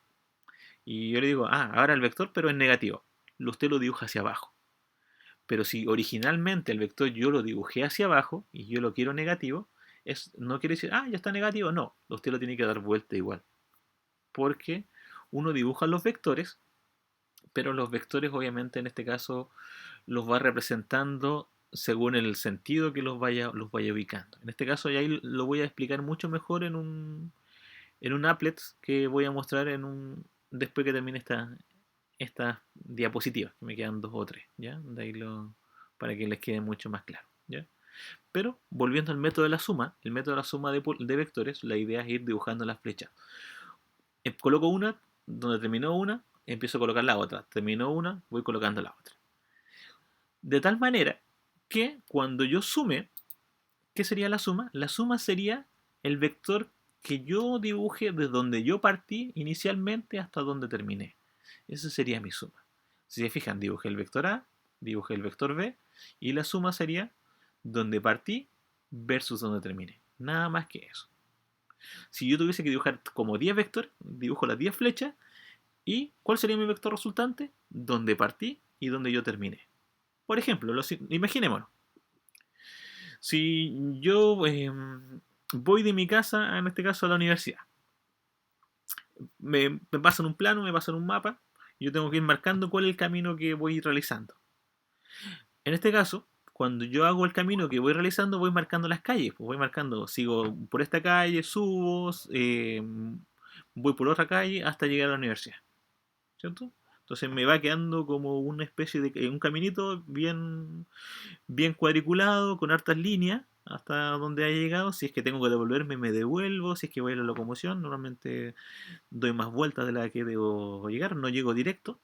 y yo le digo, ahora el vector, pero es negativo, usted lo dibuja hacia abajo. Pero si originalmente el vector yo lo dibujé hacia abajo y yo lo quiero negativo, no quiere decir, ya está negativo, no, usted lo tiene que dar vuelta igual. Porque uno dibuja los vectores, pero los vectores obviamente en este caso los va representando según el sentido que los vaya ubicando. En este caso ya ahí lo voy a explicar mucho mejor en un applet que voy a mostrar después que termine esta diapositiva, que me quedan 2 o 3, ¿ya? De ahí para que les quede mucho más claro, ¿ya? Pero volviendo al método de la suma, el método de la suma de vectores, la idea es ir dibujando las flechas. Coloco una, donde terminó una, empiezo a colocar la otra. Terminó una, voy colocando la otra. De tal manera que cuando yo sume, ¿qué sería la suma? La suma sería el vector que yo dibuje desde donde yo partí inicialmente hasta donde terminé. Esa sería mi suma. Si se fijan, dibujé el vector A, dibujé el vector B, y la suma sería donde partí versus donde terminé. Nada más que eso. Si yo tuviese que dibujar como 10 vectores, dibujo las 10 flechas, ¿y cuál sería mi vector resultante? Donde partí y donde yo terminé. Por ejemplo, imaginémonos. Si yo voy de mi casa, en este caso a la universidad, me pasan un plano, me pasan un mapa, y yo tengo que ir marcando cuál es el camino que voy realizando. En este caso, cuando yo hago el camino que voy realizando, voy marcando las calles. Pues voy marcando, sigo por esta calle, subo, voy por otra calle hasta llegar a la universidad. ¿Cierto? Entonces me va quedando como una especie de un caminito bien cuadriculado, con hartas líneas, hasta donde haya llegado. Si es que tengo que devolverme, me devuelvo. Si es que voy a la locomoción, normalmente doy más vueltas de la que debo llegar, no llego directo.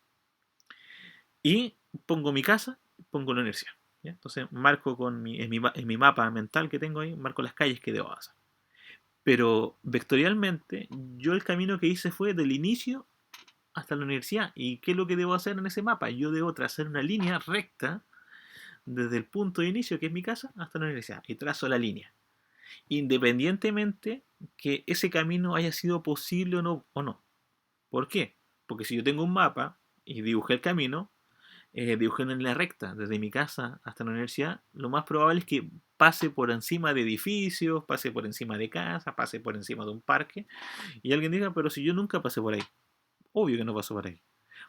Y pongo mi casa, pongo la universidad. ¿Ya? Entonces marco en mi mapa mental que tengo ahí, marco las calles que debo pasar. Pero vectorialmente, yo el camino que hice fue del inicio hasta la universidad. ¿Y qué es lo que debo hacer en ese mapa? Yo debo trazar una línea recta desde el punto de inicio, que es mi casa, hasta la universidad. Y trazo la línea. Independientemente que ese camino haya sido posible o no. ¿Por qué? Porque si yo tengo un mapa y dibujé el camino, dibujé en la recta, desde mi casa hasta la universidad, lo más probable es que pase por encima de edificios, pase por encima de casas, pase por encima de un parque, y alguien diga, pero si yo nunca pasé por ahí. Obvio que no pasó por ahí.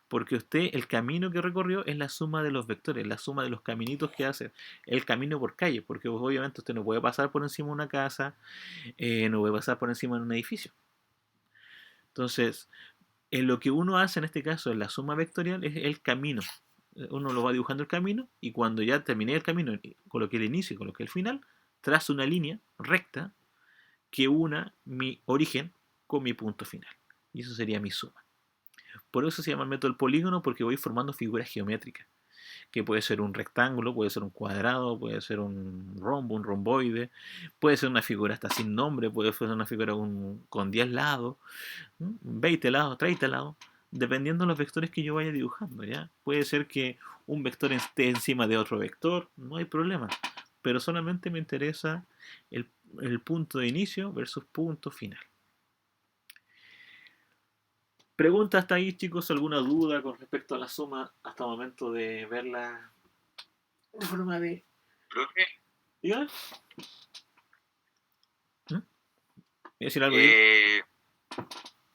Porque el camino que recorrió es la suma de los vectores, la suma de los caminitos que hace, el camino por calle, porque obviamente usted no puede pasar por encima de una casa, no puede pasar por encima de un edificio. Entonces, lo que uno hace en este caso en la suma vectorial es el camino. Uno lo va dibujando el camino y cuando ya terminé el camino, coloqué el inicio y coloqué el final, trazo una línea recta que una mi origen con mi punto final. Y eso sería mi suma. Por eso se llama el método del polígono, porque voy formando figuras geométricas, que puede ser un rectángulo, puede ser un cuadrado, puede ser un rombo, un romboide, puede ser una figura hasta sin nombre, puede ser una figura con 10 lados, 20 lados, 30 lados, dependiendo de los vectores que yo vaya dibujando, ¿ya? Puede ser que un vector esté encima de otro vector, no hay problema, pero solamente me interesa el punto de inicio versus punto final. ¿Pregunta hasta ahí, chicos? ¿Alguna duda con respecto a la suma hasta el momento de verla de forma de... Profe, ¿Dígame? ¿Voy a decir algo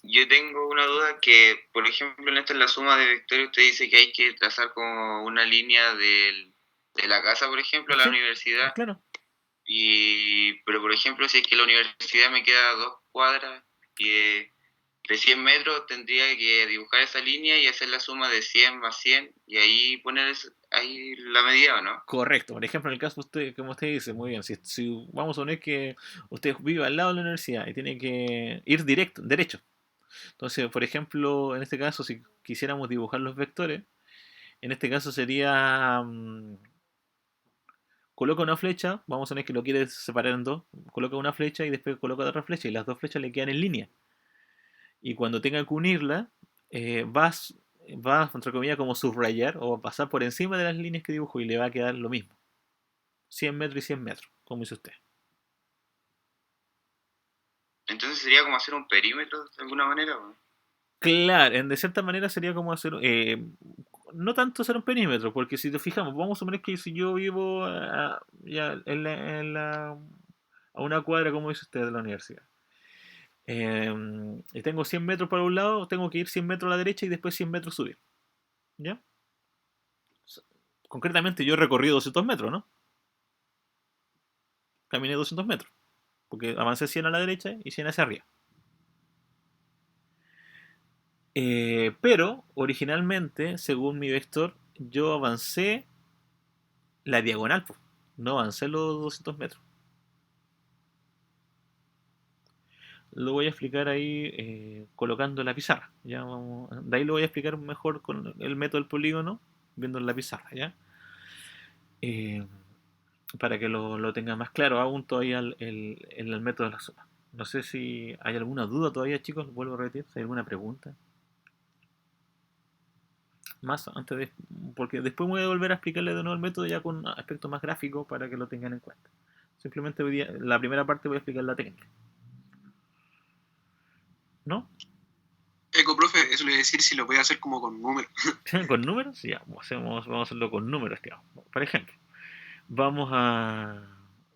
yo tengo una duda que, por ejemplo, en esta en la suma de vectores usted dice que hay que trazar como una línea de la casa, por ejemplo, a la Sí, universidad. claro. Pero por ejemplo, si es que la universidad me queda a 2 cuadras y de 100 metros, tendría que dibujar esa línea y hacer la suma de 100 más 100 y ahí poner ahí la medida, ¿o no? Correcto. Por ejemplo, en el caso de usted, como usted dice, muy bien, si vamos a poner que usted vive al lado de la universidad y tiene que ir derecho. Entonces, por ejemplo, en este caso, si quisiéramos dibujar los vectores, en este caso sería coloca una flecha, vamos a poner que lo quiere separar en dos, coloca una flecha y después coloca otra flecha y las dos flechas le quedan en línea. Y cuando tenga que unirla, vas, entre comillas, como subrayar o pasar por encima de las líneas que dibujó y le va a quedar lo mismo. 100 metros y 100 metros, como hizo usted. Entonces sería como hacer un perímetro de alguna manera, ¿o no? Claro, de cierta manera sería como hacer, no tanto hacer un perímetro, porque si nos fijamos, vamos a suponer que si yo vivo ya a una cuadra, como dice usted, de la universidad, y tengo 100 metros para un lado, tengo que ir 100 metros a la derecha y después 100 metros subir. ¿Ya? Concretamente yo he recorrido 200 metros, ¿no? Caminé 200 metros, porque avancé 100 a la derecha y 100 hacia arriba. Pero originalmente, según mi vector, yo avancé la diagonal, pues. No avancé los 200 metros. Lo voy a explicar ahí colocando la pizarra. ¿Ya? De ahí lo voy a explicar mejor con el método del polígono, viendo en la pizarra, ¿ya? Eh, para que lo tenga más claro aún todavía el método de la suma. No sé si hay alguna duda todavía, chicos. Vuelvo a repetir, si hay alguna pregunta. Más antes de, porque después voy a volver a explicarle de nuevo el método ya con aspectos más gráficos para que lo tengan en cuenta. Simplemente hoy día, la primera parte voy a explicar la técnica. ¿No? Profe, eso le voy a decir si lo voy a hacer como con números. ¿Con números? Ya, vamos a hacerlo con números, digamos. Por ejemplo, vamos a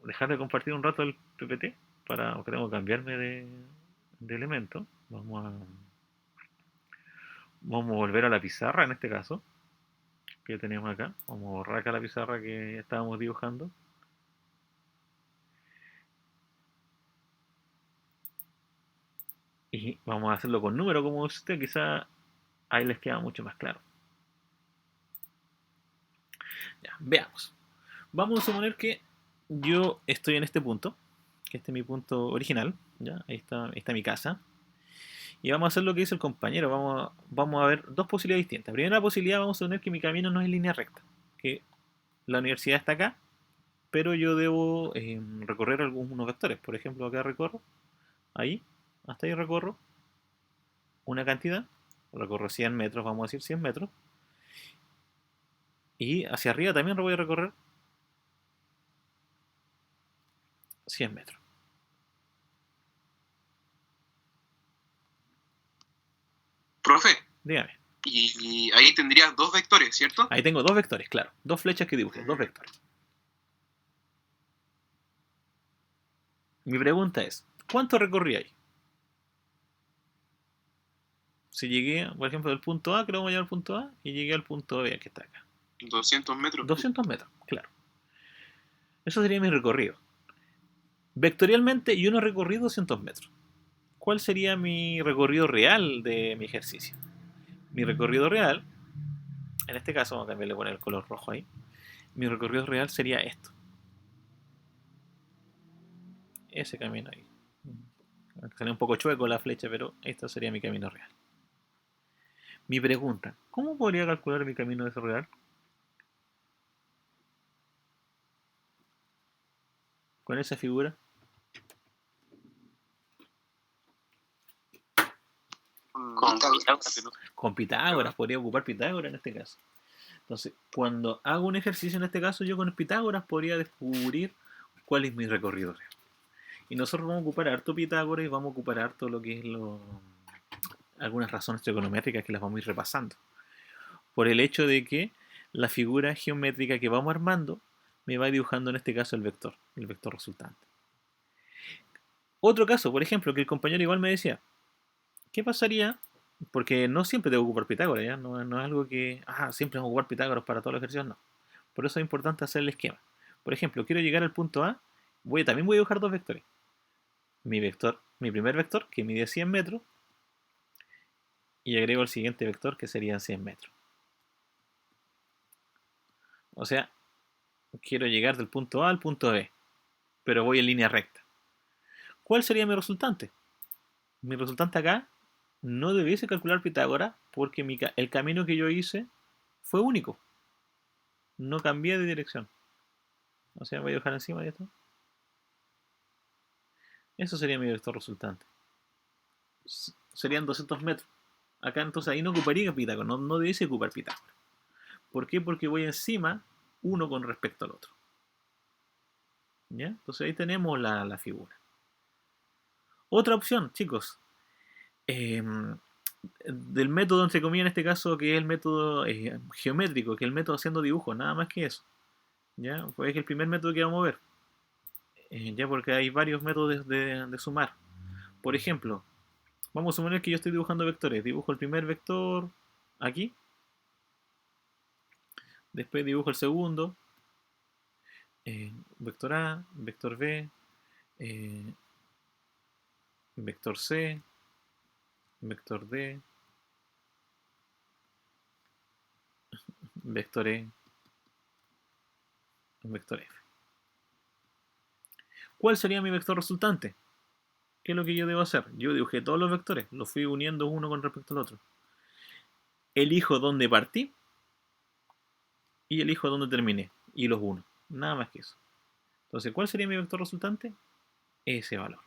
dejar de compartir un rato el PPT porque tengo que cambiarme de elemento. Vamos a volver a la pizarra en este caso, que tenemos acá. Vamos a borrar acá la pizarra que estábamos dibujando. Y vamos a hacerlo con número, como usted, quizá ahí les queda mucho más claro. Ya, veamos. Vamos a suponer que yo estoy en este punto, que este es mi punto original, ¿ya? Ahí está mi casa. Y vamos a hacer lo que dice el compañero. Vamos a ver dos posibilidades distintas. Primera posibilidad, vamos a suponer que mi camino no es línea recta, que la universidad está acá, pero yo debo recorrer algunos vectores. Por ejemplo, acá recorro, ahí, hasta ahí recorro una cantidad, recorro 100 metros, vamos a decir 100 metros, y hacia arriba también voy a recorrer 100 metros. Profe, Dígame. y ahí tendrías dos vectores, ¿cierto? Ahí tengo dos vectores, claro, dos flechas que dibujé, dos vectores. Mi pregunta es, ¿cuánto recorrí ahí? Si llegué, por ejemplo, del punto A, creo que voy a llegar al punto A, y llegué al punto B, que está acá. 200 metros. 200 metros, claro. Eso sería mi recorrido. Vectorialmente yo no recorrí 200 metros. ¿Cuál sería mi recorrido real de mi ejercicio? Mi recorrido real, en este caso vamos a cambiarle poner el color rojo ahí. Mi recorrido real sería esto. Ese camino ahí. Sería un poco chueco la flecha, pero esto sería mi camino real. Mi pregunta, ¿cómo podría calcular mi camino real? Con esa figura. Con Pitágoras. Con Pitágoras, podría ocupar Pitágoras en este caso. Entonces, cuando hago un ejercicio en este caso, yo con el Pitágoras podría descubrir cuál es mi recorrido real. Y nosotros vamos a ocupar harto Pitágoras y vamos a ocupar harto lo que es algunas razones trigonométricas que las vamos a ir repasando. Por el hecho de que la figura geométrica que vamos armando me va dibujando en este caso el vector resultante. Otro caso, por ejemplo, que el compañero igual me decía, ¿qué pasaría? Porque no siempre debo ocupar Pitágoras, ¿ya? No es algo que, siempre vamos a ocupar Pitágoras para todos los ejercicios, no. Por eso es importante hacer el esquema. Por ejemplo, quiero llegar al punto A También voy a dibujar dos vectores. Mi primer vector, que mide 100 metros, y agrego el siguiente vector, que serían 100 metros. O sea, quiero llegar del punto A al punto B, pero voy en línea recta. ¿Cuál sería mi resultante? Mi resultante acá no debiese calcular Pitágoras porque el camino que yo hice fue único. No cambié de dirección. O sea, voy a dejar encima de esto. Eso sería mi vector resultante. Serían 200 metros. Acá entonces ahí no ocuparía Pitágoras, no debiese ocupar Pitágoras. ¿Por qué? Porque voy encima uno con respecto al otro. ¿Ya? Entonces ahí tenemos la figura. Otra opción, chicos. Del método, entre comillas, en este caso, que es el método geométrico, que es el método haciendo dibujos, nada más que eso. ¿Ya? Pues es el primer método que vamos a ver. Ya porque hay varios métodos de sumar. Por ejemplo, vamos a suponer que yo estoy dibujando vectores. Dibujo el primer vector aquí. Después dibujo el segundo. Vector A, vector B, vector C, vector D, vector E, vector F. ¿Cuál sería mi vector resultante? ¿Qué es lo que yo debo hacer? Yo dibujé todos los vectores, los fui uniendo uno con respecto al otro. Elijo dónde partí y elijo dónde terminé y los uno. Nada más que eso. Entonces, ¿cuál sería mi vector resultante? Ese valor.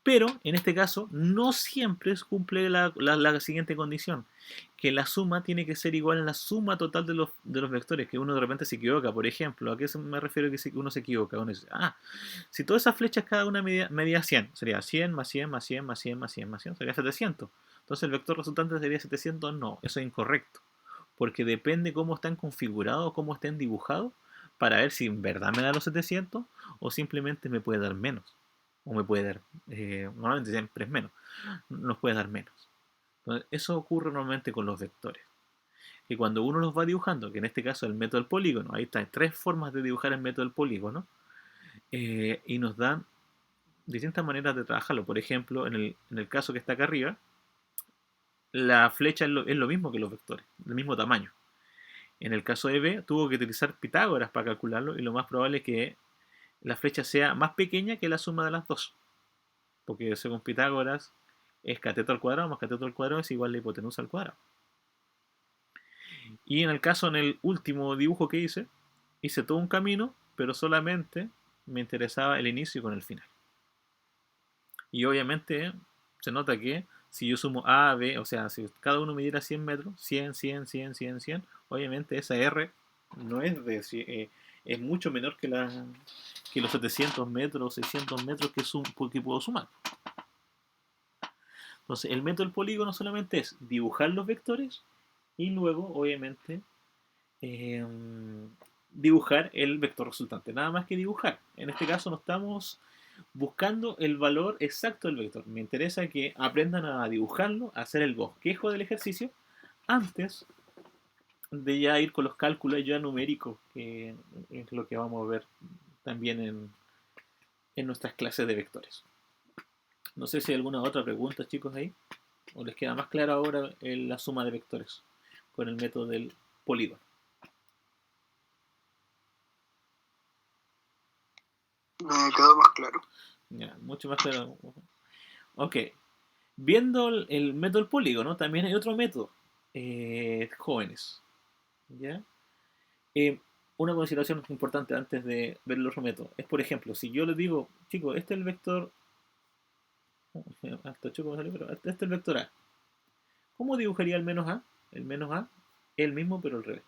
Pero, en este caso, no siempre cumple la siguiente condición, que la suma tiene que ser igual a la suma total de los vectores, que uno de repente se equivoca. Por ejemplo, ¿a qué me refiero que uno se equivoca? Uno dice, si todas esas flechas cada una medía 100, sería 100 más 100 más 100 más 100 más 100 más 100, sería 700. Entonces el vector resultante sería 700, no, eso es incorrecto, porque depende cómo están configurados, cómo estén dibujados, para ver si en verdad me da los 700 o simplemente me puede dar menos. O me puede dar, normalmente siempre es menos, nos puede dar menos. Entonces, eso ocurre normalmente con los vectores. Que cuando uno los va dibujando, que en este caso el método del polígono, ahí está, hay tres formas de dibujar el método del polígono, y nos dan distintas maneras de trabajarlo. Por ejemplo, en el caso que está acá arriba, la flecha es lo mismo que los vectores, del mismo tamaño. En el caso de B, tuvo que utilizar Pitágoras para calcularlo, y lo más probable es que la flecha sea más pequeña que la suma de las dos. Porque según Pitágoras, es cateto al cuadrado más cateto al cuadrado es igual a la hipotenusa al cuadrado. Y en el último dibujo que hice todo un camino, pero solamente me interesaba el inicio con el final. Y obviamente se nota que si yo sumo A, B, o sea, si cada uno me diera 100 metros, 100, 100, 100, 100, 100, obviamente esa R no es es mucho menor que los 700 metros, 600 metros que puedo sumar. Entonces, el método del polígono solamente es dibujar los vectores y luego, obviamente, eh, dibujar el vector resultante. Nada más que dibujar. En este caso no estamos buscando el valor exacto del vector. Me interesa que aprendan a dibujarlo, a hacer el bosquejo del ejercicio antes de ya ir con los cálculos ya numéricos, que es lo que vamos a ver también en nuestras clases de vectores. No sé si hay alguna otra pregunta, chicos, ahí. ¿O les queda más claro ahora la suma de vectores con el método del polígono? Me quedó más claro. Ya, mucho más claro. Ok. Viendo el método del polígono, también hay otro método, jóvenes. ¿Ya? Eh, una consideración importante antes de ver el otro método es, por ejemplo, si yo les digo, chicos, este es el vector. Hasta choco me salió, pero este es el vector A. ¿Cómo dibujaría el menos A? El menos A es el mismo, pero al revés.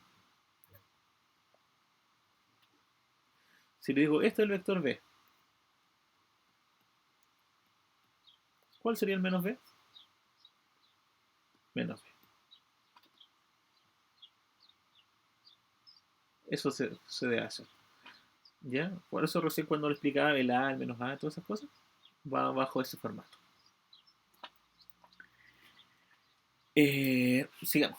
Si le digo, este es el vector B, ¿cuál sería el menos B? Menos B. Eso se debe hacer. ¿Ya? Por eso recién cuando le explicaba el A, el menos A, todas esas cosas, va bajo ese formato. Sigamos.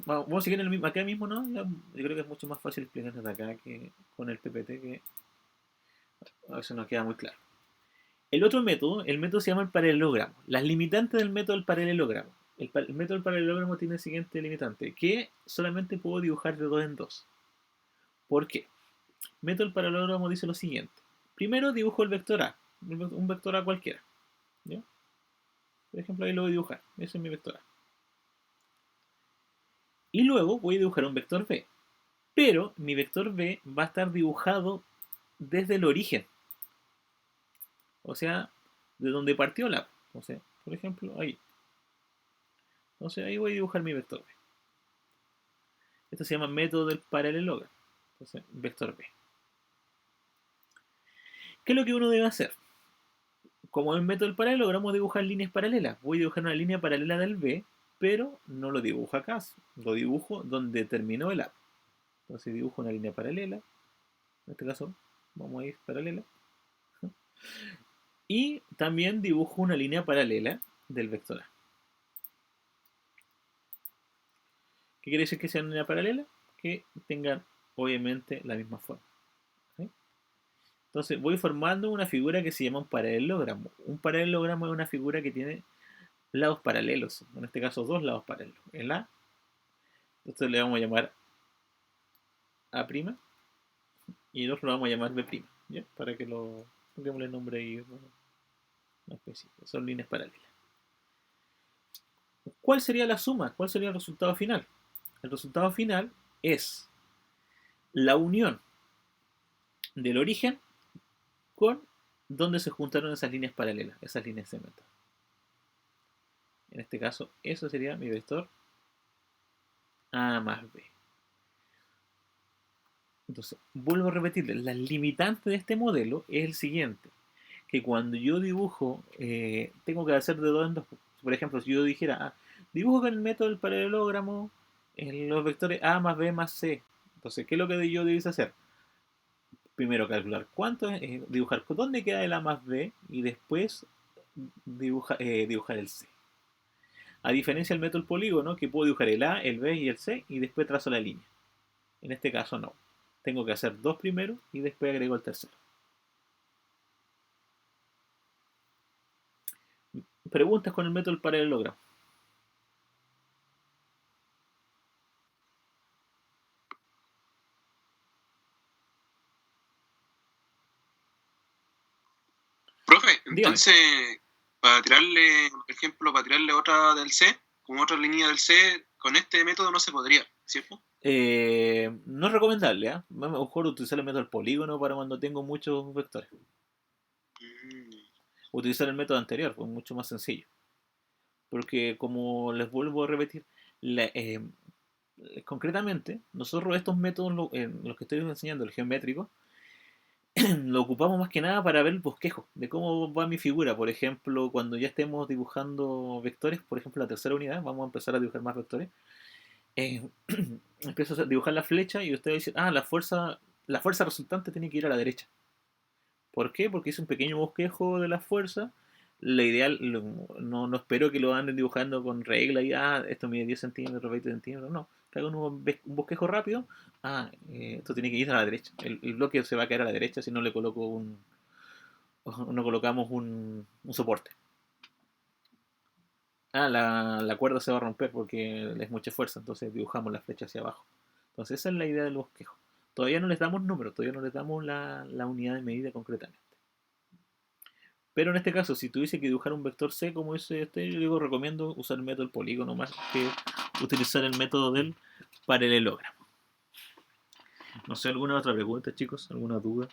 Vamos a seguir acá mismo, ¿no? Yo creo que es mucho más fácil explicar desde acá que con el PPT. A veces no queda muy claro. El otro método, el método se llama el paralelogramo. Las limitantes del método del paralelogramo. El método del paralelogramo tiene el siguiente limitante, que solamente puedo dibujar de 2 en 2. ¿Por qué? El método del paralelogramo dice lo siguiente. Primero dibujo el vector A, un vector A cualquiera. ¿Ya? Por ejemplo, ahí lo voy a dibujar. Ese es mi vector A. Y luego voy a dibujar un vector B. Pero mi vector B va a estar dibujado desde el origen. O sea, de donde partió la. O sea, por ejemplo, ahí. Entonces ahí voy a dibujar mi vector B. Esto se llama método del paralelogramo. Entonces, vector B. ¿Qué es lo que uno debe hacer? Como el método del paralelogramo, dibujar líneas paralelas. Voy a dibujar una línea paralela del B, pero no lo dibujo acá. Lo dibujo donde terminó el A. Entonces dibujo una línea paralela. En este caso, vamos a ir paralela. Y también dibujo una línea paralela del vector A. ¿Qué quiere decir que sea una línea paralela? Que tengan, obviamente, la misma forma. ¿Sí? Entonces voy formando una figura que se llama un paralelogramo. Un paralelogramo es una figura que tiene lados paralelos. En este caso, 2 lados paralelos. El A, esto le vamos a llamar A', y el otro lo vamos a llamar B', ¿ya? Para que lo pongámosle el nombre ahí, bueno, no específico. Son líneas paralelas. ¿Cuál sería la suma? ¿Cuál sería el resultado final? El resultado final es la unión del origen con donde se juntaron esas líneas paralelas, esas líneas de método. En este caso, eso sería mi vector A más B. Entonces, vuelvo a repetirles, la limitante de este modelo es el siguiente, que cuando yo dibujo, tengo que hacer de 2 en 2. Por ejemplo, si yo dijera, dibujo con el método del paralelogramo los vectores A más B más C. Entonces, ¿qué es lo que yo debes hacer? Primero calcular cuánto es, dibujar dónde queda el A más B y después dibujar el C. A diferencia del método del polígono, que puedo dibujar el A, el B y el C y después trazo la línea. En este caso no. Tengo que hacer 2 primero y después agrego el tercero. Preguntas con el método del paralelogramo. Profe, Dígame. entonces, para tirarle, por ejemplo, para tirarle otra del C, con otra línea del C, con este método no se podría, ¿cierto? No es recomendable, ¿eh? Mejor utilizar el método del polígono para cuando tengo muchos vectores. Utilizar el método anterior, pues mucho más sencillo. Porque como les vuelvo a repetir, concretamente, nosotros estos métodos, los que estoy enseñando, el geométrico, lo ocupamos más que nada para ver el bosquejo de cómo va mi figura. Por ejemplo, cuando ya estemos dibujando vectores, por ejemplo, la tercera unidad, vamos a empezar a dibujar más vectores. Empiezo a dibujar la flecha y ustedes dicen, la fuerza resultante tiene que ir a la derecha. ¿Por qué? Porque es un pequeño bosquejo de la fuerza. La ideal, no espero que lo anden dibujando con regla y esto mide 10 centímetros, 20 centímetros, no. Que hagan un bosquejo rápido. Esto tiene que ir a la derecha. El bloque se va a caer a la derecha si no le coloco no colocamos un soporte. La cuerda se va a romper porque es mucha fuerza, entonces dibujamos la flecha hacia abajo. Entonces esa es la idea del bosquejo. Todavía no les damos números, todavía no les damos la unidad de medida concretamente. Pero en este caso, si tuviese que dibujar un vector C como ese, yo digo, recomiendo usar el método del polígono más que utilizar el método del paralelogramo. No sé, ¿alguna otra pregunta, chicos? ¿Alguna duda?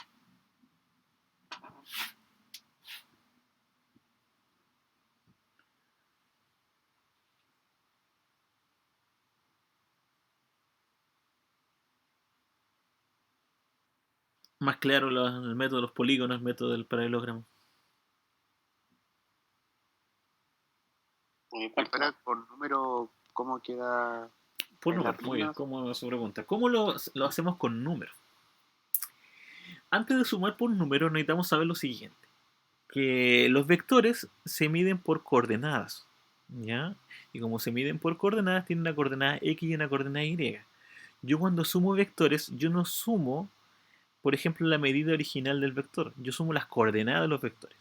Más claro el método de los polígonos, el método del paralelogramo. Para por número, ¿cómo queda? Por número, muy bien, ¿cómo se pregunta? ¿Cómo lo hacemos con números? Antes de sumar por números necesitamos saber lo siguiente. Que los vectores se miden por coordenadas, ¿ya? Y como se miden por coordenadas, tienen una coordenada X y una coordenada Y. Yo cuando sumo vectores, yo no sumo por ejemplo, la medida original del vector. Yo sumo las coordenadas de los vectores.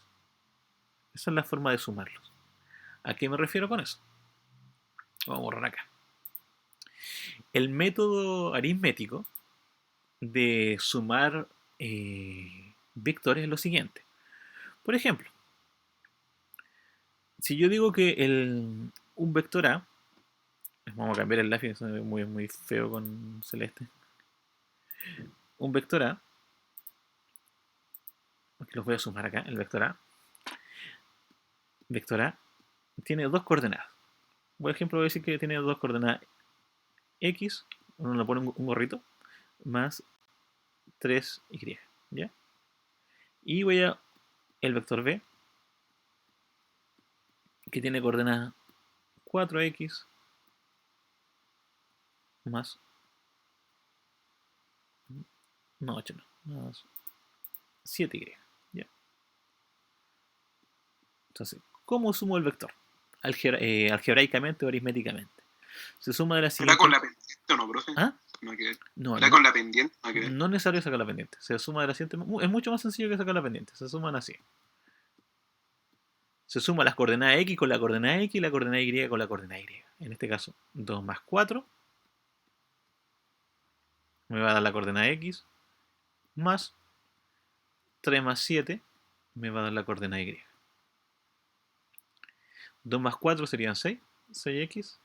Esa es la forma de sumarlos. ¿A qué me refiero con eso? Vamos a borrar acá. El método aritmético de sumar vectores es lo siguiente. Por ejemplo, si yo digo que un vector A, vamos a cambiar el lápiz, es muy feo con celeste. Un vector A, aquí los voy a sumar acá, el vector A tiene dos coordenadas. Por ejemplo, voy a decir que tiene dos coordenadas X, uno le pone un gorrito, más 3Y, ¿ya? Y el vector B, que tiene coordenadas 4X más, no, 8 no, más 7Y, ¿ya? Entonces, ¿cómo sumo el vector? Algebraicamente o aritméticamente. Se suma de la ¿Era siguiente... con la pendiente o no, profe? ¿Ah? No, que... No, ¿Era con la pendiente? No, que... no es necesario sacar la pendiente. Se suma de la siguiente... Es mucho más sencillo que sacar la pendiente. Se suman así. Se suma las coordenadas X con la coordenada X y la coordenada Y con la coordenada Y. En este caso, 2 más 4 me va a dar la coordenada X, más 3 más 7 me va a dar la coordenada Y. 2 más 4 serían 6, 6X,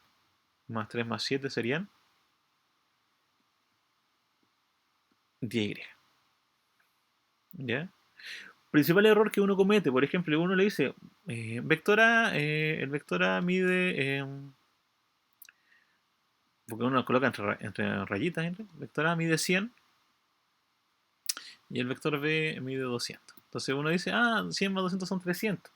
más 3 más 7 serían 10Y. ¿Ya? Principal error que uno comete, por ejemplo, uno le dice, el vector A mide, porque uno lo coloca entre rayitas, el vector A mide 100 y el vector B mide 200. Entonces uno dice, 100 más 200 son 300.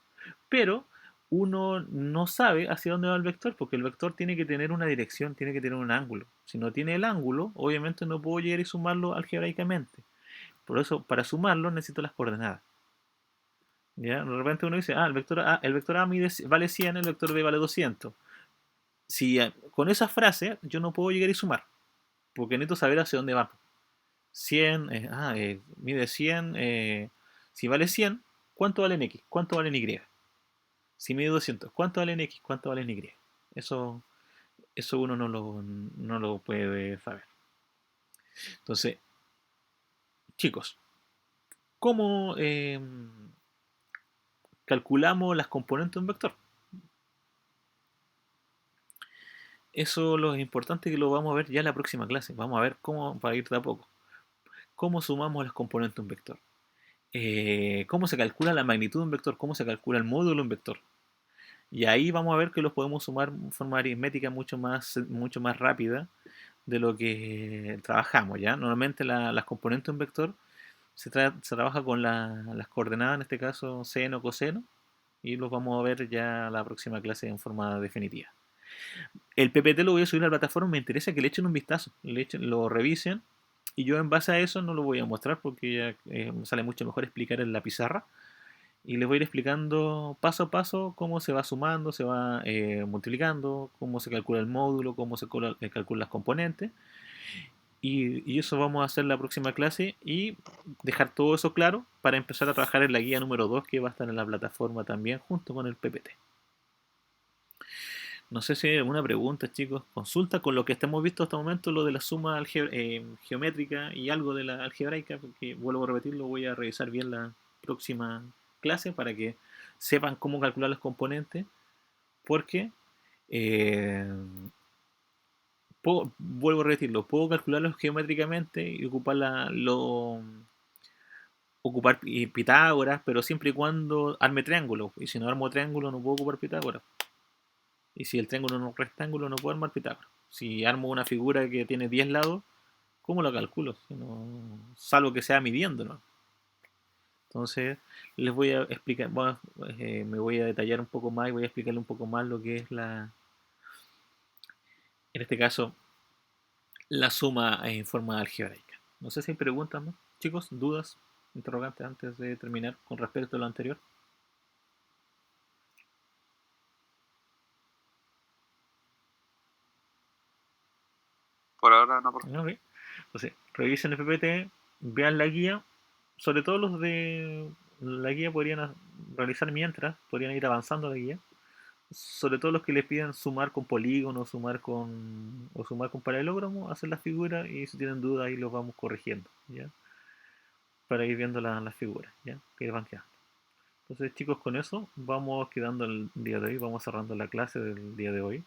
Pero uno no sabe hacia dónde va el vector, porque el vector tiene que tener una dirección, tiene que tener un ángulo. Si no tiene el ángulo, obviamente no puedo llegar y sumarlo algebraicamente. Por eso, para sumarlo necesito las coordenadas. ¿Ya? De repente uno dice, el vector A vale 100, el vector B vale 200. Si con esa frase yo no puedo llegar y sumar, porque necesito saber hacia dónde va. 100, mide 100, si vale 100, ¿cuánto vale en X? ¿Cuánto vale en Y? Si mide 200, ¿cuánto vale en X? ¿Cuánto vale en Y? Eso, eso uno no lo puede saber. Entonces, chicos, ¿cómo calculamos las componentes de un vector? Eso lo importante que lo vamos a ver ya en la próxima clase. Vamos a ver cómo, para ir de a poco, cómo sumamos las componentes de un vector. Cómo se calcula la magnitud de un vector, cómo se calcula el módulo de un vector. Y ahí vamos a ver que los podemos sumar de forma aritmética mucho más rápida de lo que trabajamos, ¿ya? Normalmente las componentes de un vector se trabaja con las coordenadas, en este caso seno, coseno, y los vamos a ver ya la próxima clase en forma definitiva. El PPT lo voy a subir a la plataforma, me interesa que le echen un vistazo, lo revisen, y yo en base a eso no lo voy a mostrar porque ya me sale mucho mejor explicar en la pizarra, y les voy a ir explicando paso a paso cómo se va sumando, se va multiplicando, cómo se calcula el módulo, cómo se calculan las componentes. Y eso vamos a hacer la próxima clase y dejar todo eso claro para empezar a trabajar en la guía número 2 que va a estar en la plataforma también junto con el PPT. No sé si hay alguna pregunta, chicos. Consulta con lo que hemos visto hasta el momento, lo de la suma geométrica y algo de la algebraica, porque vuelvo a repetirlo, voy a revisar bien la próxima clase para que sepan cómo calcular los componentes, porque vuelvo a repetirlo, puedo calcularlos geométricamente y ocupar Pitágoras, pero siempre y cuando arme triángulo. Y si no armo triángulo no puedo ocupar Pitágoras. Y si el triángulo no es un rectángulo no puedo armar Pitágoras. Si armo una figura que tiene 10 lados, ¿cómo lo calculo? Si no, salvo que sea midiendo, ¿no? Entonces les voy a explicar, me voy a detallar un poco más y voy a explicarle un poco más lo que es en este caso, la suma en forma algebraica. No sé si hay preguntas más, chicos, dudas, interrogantes antes de terminar con respecto a lo anterior. Por ahora no, por favor. Okay. Entonces, revisen el PPT, vean la guía, sobre todo los de la guía podrían realizar mientras, podrían ir avanzando la guía, sobre todo los que les piden sumar con polígono, sumar con paralelogramo, hacer las figuras y si tienen dudas ahí los vamos corrigiendo, ¿ya? Para ir viendo las figuras, ¿ya? Que van quedando. Entonces chicos, con eso vamos quedando el día de hoy, vamos cerrando la clase del día de hoy.